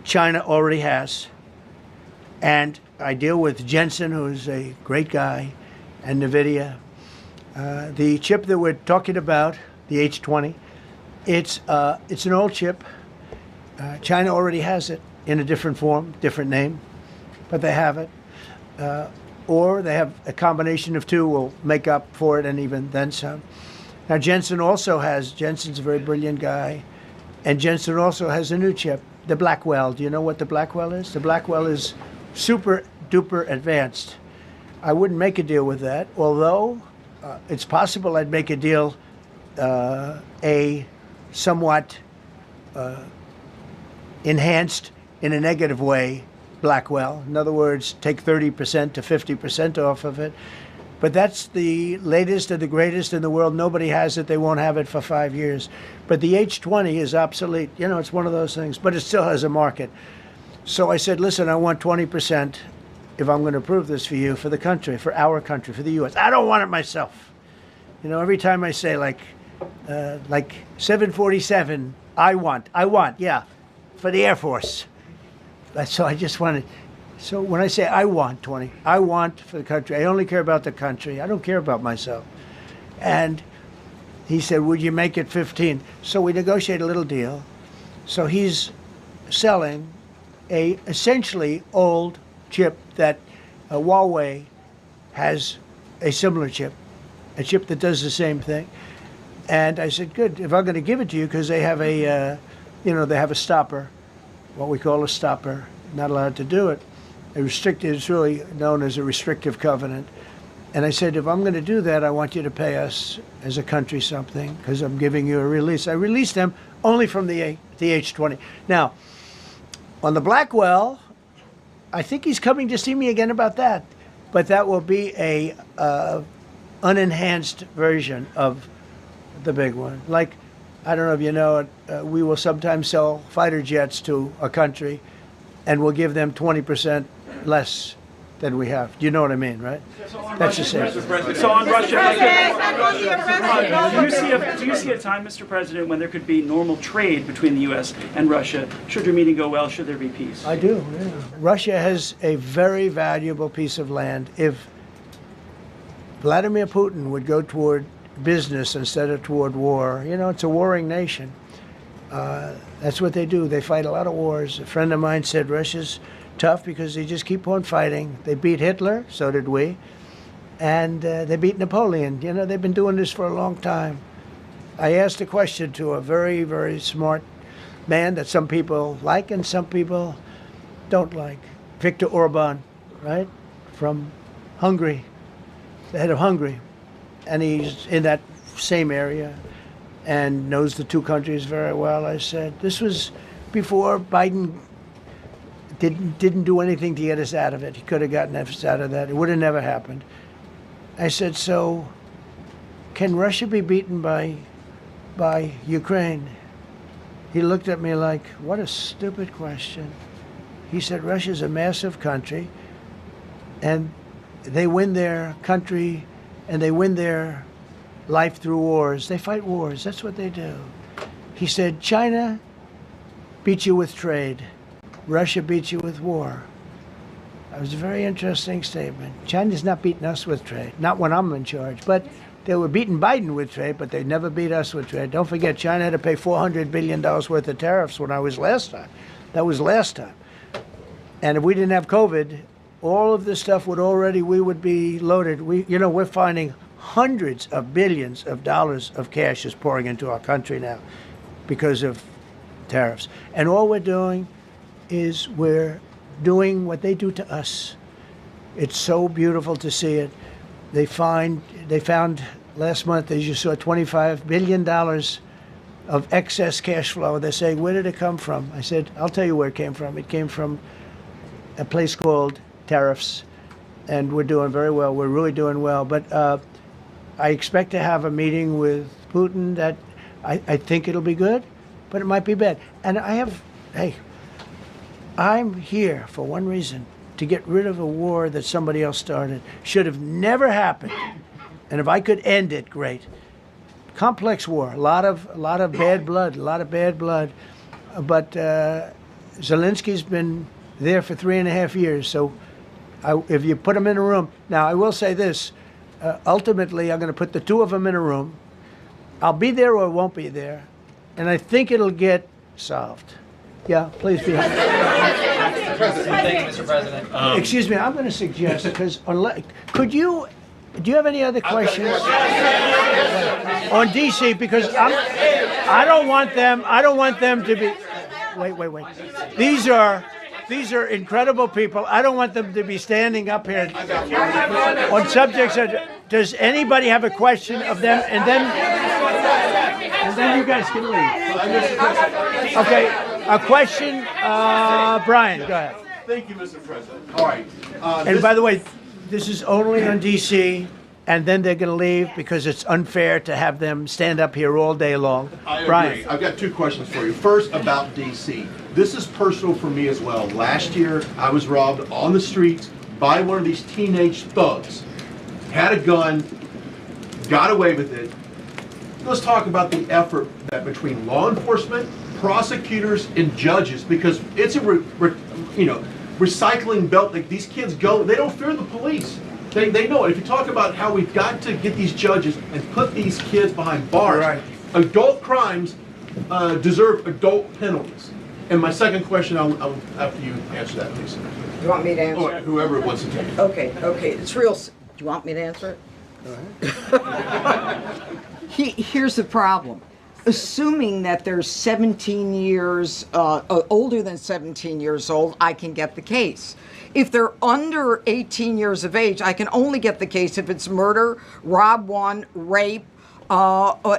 China already has. And I deal with Jensen, who's a great guy, and NVIDIA. The chip that we're talking about, the H20, it's an old chip. China already has it in a different form, different name, but they have it. Or they have a combination of two will make up for it and even then some. Now Jensen's a very brilliant guy, and Jensen also has a new chip, the Blackwell. Do you know what the Blackwell is? The Blackwell is super duper advanced. I wouldn't make a deal with that, although it's possible I'd make a deal, a somewhat enhanced in a negative way Blackwell. In other words, take 30% to 50% off of it. But that's the latest and the greatest in the world. Nobody has it. They won't have it for 5 years. But the H20 is obsolete. You know, it's one of those things, but it still has a market. So I said, listen, I want 20% if I'm going to approve this for you, for the country, for our country, for the U.S. I don't want it myself. You know, every time I say like 747, I want, yeah, for the Air Force. So I just wanted, so when I say I want 20, I want for the country. I only care about the country. I don't care about myself. And he said, would you make it 15? So we negotiate a little deal. So he's selling a essentially old chip that Huawei has a similar chip, a chip that does the same thing. And I said, good, if I'm going to give it to you, because they have a, they have a stopper, what we call a stopper, not allowed to do it. It's really known as a restrictive covenant. And I said, if I'm going to do that, I want you to pay us as a country something, because I'm giving you a release. I released them only from the H20. Now, on the Blackwell, I think he's coming to see me again about that. But that will be a unenhanced version of the big one. Like, I don't know if you know it, we will sometimes sell fighter jets to a country and we'll give them 20% less than we have. Do you know what I mean, right? That's the same. So on Russia, do you see a time, Mr. President, when there could be normal trade between the U.S. and Russia? Should your meeting go well, should there be peace? I do, yeah. Russia has a very valuable piece of land. If Vladimir Putin would go toward business instead of toward war, it's a warring nation. That's what they do. They fight a lot of wars. A friend of mine said Russia's tough because they just keep on fighting. They beat Hitler, so did we, and they beat Napoleon. They've been doing this for a long time. I asked a question to a very, very smart man that some people like and some people don't like. Viktor Orban, right, from Hungary, the head of Hungary, and he's in that same area and knows the two countries very well. I said, this was before Biden didn't do anything to get us out of it. He could have gotten us out of that. It would have never happened. I said, so can Russia be beaten by Ukraine? He looked at me like, what a stupid question. He said, Russia's a massive country, and they win their country and they win their life through wars. They fight wars. That's what they do. He said, China beats you with trade. Russia beats you with war. That was a very interesting statement. China's not beating us with trade, not when I'm in charge. But they were beating Biden with trade, but they never beat us with trade. Don't forget, China had to pay $400 billion worth of tariffs when I was last time. That was last time. And if we didn't have COVID, all of this stuff we would be loaded. We're finding hundreds of billions of dollars of cash is pouring into our country now because of tariffs. And all we're doing is we're doing what they do to us. It's so beautiful to see it. They found last month, as you saw, $25 billion of excess cash flow. They're saying, where did it come from? I said, I'll tell you where it came from. It came from a place called tariffs, and we're doing very well. We're really doing well. But I expect to have a meeting with Putin that I think it'll be good, but it might be bad. And I'm here for one reason, to get rid of a war that somebody else started. Should have never happened. And if I could end it, great. Complex war, a lot of bad blood, But Zelensky's been there for 3.5 years. So if you put him in a room, now I will say this, ultimately I'm going to put the two of them in a room. I'll be there or won't be there. And I think it'll get solved. Yeah, please be happy. Thank you, Mr. President. Excuse me, I'm going to suggest, because do you have any other questions on DC? Because I don't want them to be. Wait. These are incredible people. I don't want them to be standing up here on subjects. Does anybody have a question of them? And then you guys can leave. Okay, a question. Brian, go ahead. Thank you, Mr. President. All right. And by the way, this is only on DC, and then they're going to leave because it's unfair to have them stand up here all day long. I Brian. agree. I've got two questions for you. First, about DC. This is personal for me as well. Last year, I was robbed on the streets by one of these teenage thugs. Had a gun, got away with it. Let's talk about the effort that between law enforcement, prosecutors, and judges, because it's a recycling belt. Like, these kids go, they don't fear the police. They know it. If you talk about how we've got to get these judges and put these kids behind bars, right. Adult crimes deserve adult penalties. And my second question, I'll after you answer that, please. You want me to answer it? Whoever wants to take it. Okay. It's real. Do you want me to answer it? Go ahead. Here's the problem. Assuming that they're 17 years, older than 17 years old, I can get the case. If they're under 18 years of age, I can only get the case if it's murder, rob one, rape,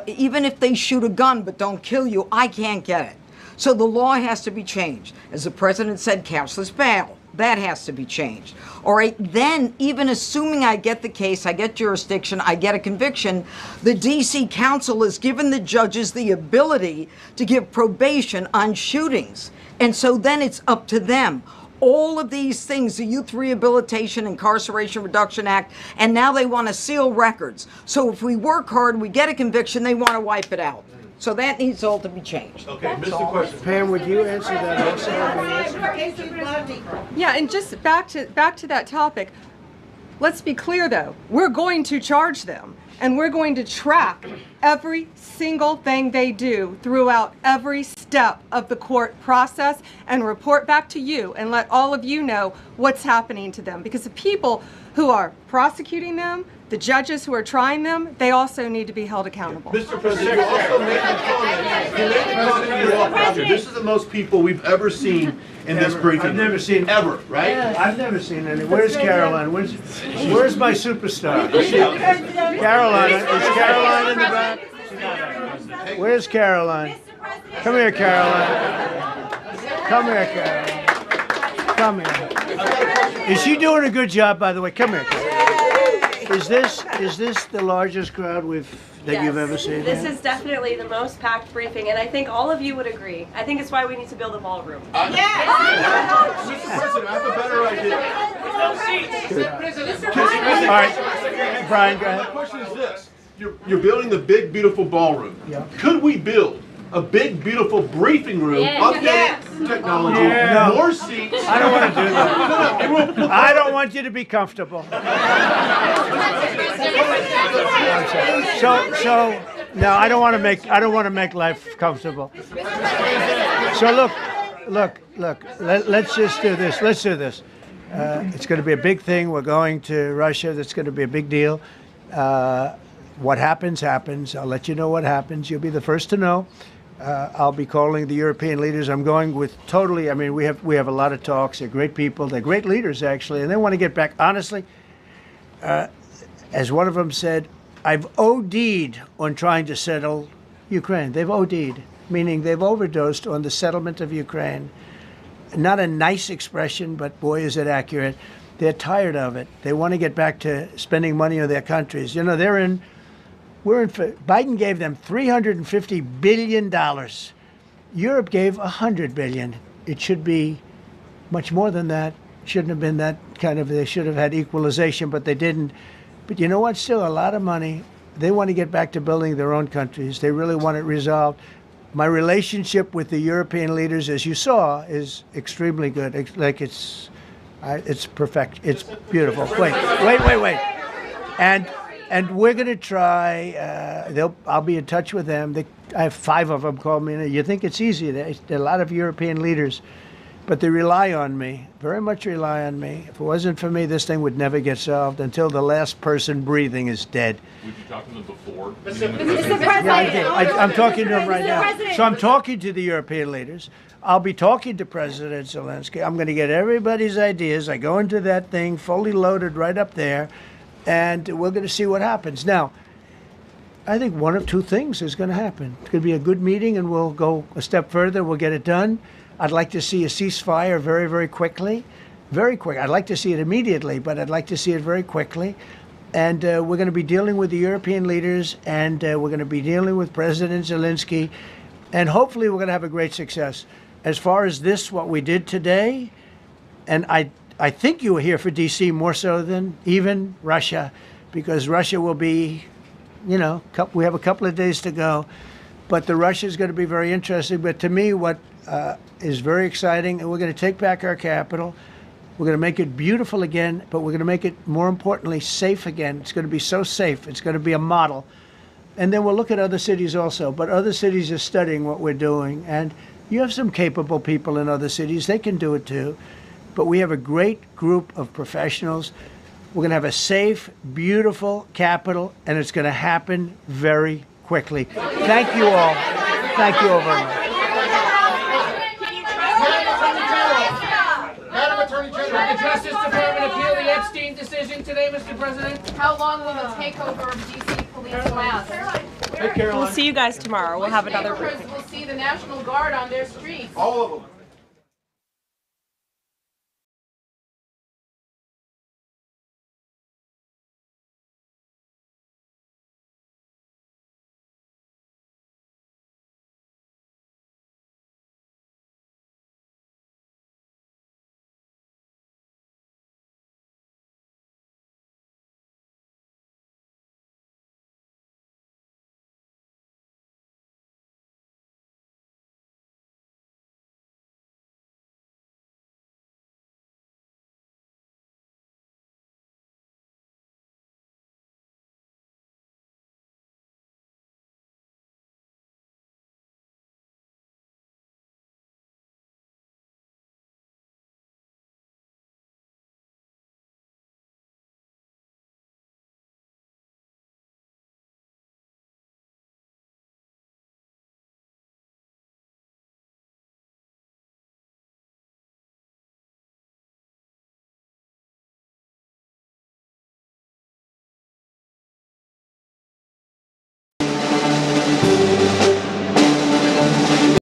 even if they shoot a gun but don't kill you, I can't get it. So the law has to be changed. As the president said, cashless bail. That has to be changed. All right, then, even assuming I get the case, I get jurisdiction, I get a conviction, the D.C. Council has given the judges the ability to give probation on shootings. And so then it's up to them. All of these things, the Youth Rehabilitation Incarceration Reduction Act, and now they want to seal records. So if we work hard, we get a conviction, they want to wipe it out. So that needs all to be changed. Okay, Mr. Question. Pam, would you answer that also? Yeah, and just back to that topic. Let's be clear, though. We're going to charge them, and we're going to track every single thing they do throughout every step of the court process and report back to you and let all of you know what's happening to them. Because the people who are prosecuting them, the judges who are trying them, they also need to be held accountable. Mr. President, you also made the comment. This is the most people we've ever seen in this briefing. I've never seen ever, right? Yeah. I've never seen any. Where's Caroline? Where's my superstar? Caroline. Is Caroline in the back? Where's Caroline? Come here, Caroline. Come here, Caroline. Come here. Is she doing a good job, by the way? Come here, Caroline. Is this the largest crowd that you've ever seen? This is definitely the most packed briefing, and I think all of you would agree. I think it's why we need to build a ballroom. Yes! Mr. President, I have a better idea. All right, Brian, go ahead. My question is this. You're building the big, beautiful ballroom. Yeah. Could we build a big, beautiful briefing room, updated technology, more seats? I don't want to do that. I don't want you to be comfortable. So no, I don't want to make life comfortable. So look, Let's just do this. Let's do this. It's going to be a big thing. We're going to Russia. That's going to be a big deal. What happens, happens. I'll let you know what happens. You'll be the first to know. I'll be calling the European leaders. I'm going with totally, I mean, we have a lot of talks. They're great people. They're great leaders, actually, and they want to get back. Honestly, as one of them said, I've OD'd on trying to settle Ukraine. They've OD'd, meaning they've overdosed on the settlement of Ukraine. Not a nice expression, but boy, is it accurate. They're tired of it. They want to get back to spending money on their countries. You know, Biden gave them $350 billion. Europe gave $100 billion. It should be much more than that. Shouldn't have been that kind of, they should have had equalization, but they didn't. But you know what? Still a lot of money. They want to get back to building their own countries. They really want it resolved. My relationship with the European leaders, as you saw, is extremely good. It's perfect. It's beautiful. Wait. And we're going to try, I'll be in touch with them. I have 5 of them call me. You think it's easy. There are a lot of European leaders, but they rely on me, very much rely on me. If it wasn't for me, this thing would never get solved until the last person breathing is dead. Would you talk to them before? Mr. President. Yeah, I did. I'm talking to them right now. So I'm talking to the European leaders. I'll be talking to President Zelensky. I'm going to get everybody's ideas. I go into that thing fully loaded right up there, and we're going to see what happens. Now, I think one of 2 things is going to happen. It's going to be a good meeting, and we'll go a step further. We'll get it done. I'd like to see a ceasefire very, very quickly. Very quick. I'd like to see it immediately, but I'd like to see it very quickly. And we're going to be dealing with the European leaders, and we're going to be dealing with President Zelensky, and hopefully we're going to have a great success. As far as this, what we did today, and I think you were here for D.C. more so than even Russia, because Russia will be, you know, we have a couple of days to go, but the Russia is going to be very interesting. But to me, what is very exciting, and we're going to take back our capital. We're going to make it beautiful again, but we're going to make it, more importantly, safe again. It's going to be so safe. It's going to be a model. And then we'll look at other cities also. But other cities are studying what we're doing. And you have some capable people in other cities. They can do it too. But we have a great group of professionals. We're going to have a safe, beautiful capital, and it's going to happen very quickly. Thank you all. Thank you all very much. The Justice Department appeal the Epstein decision today, Mr. President. How long will the takeover of D.C. police last? We'll see you guys tomorrow. We'll have another briefing. We'll see the National Guard on their streets. All of them.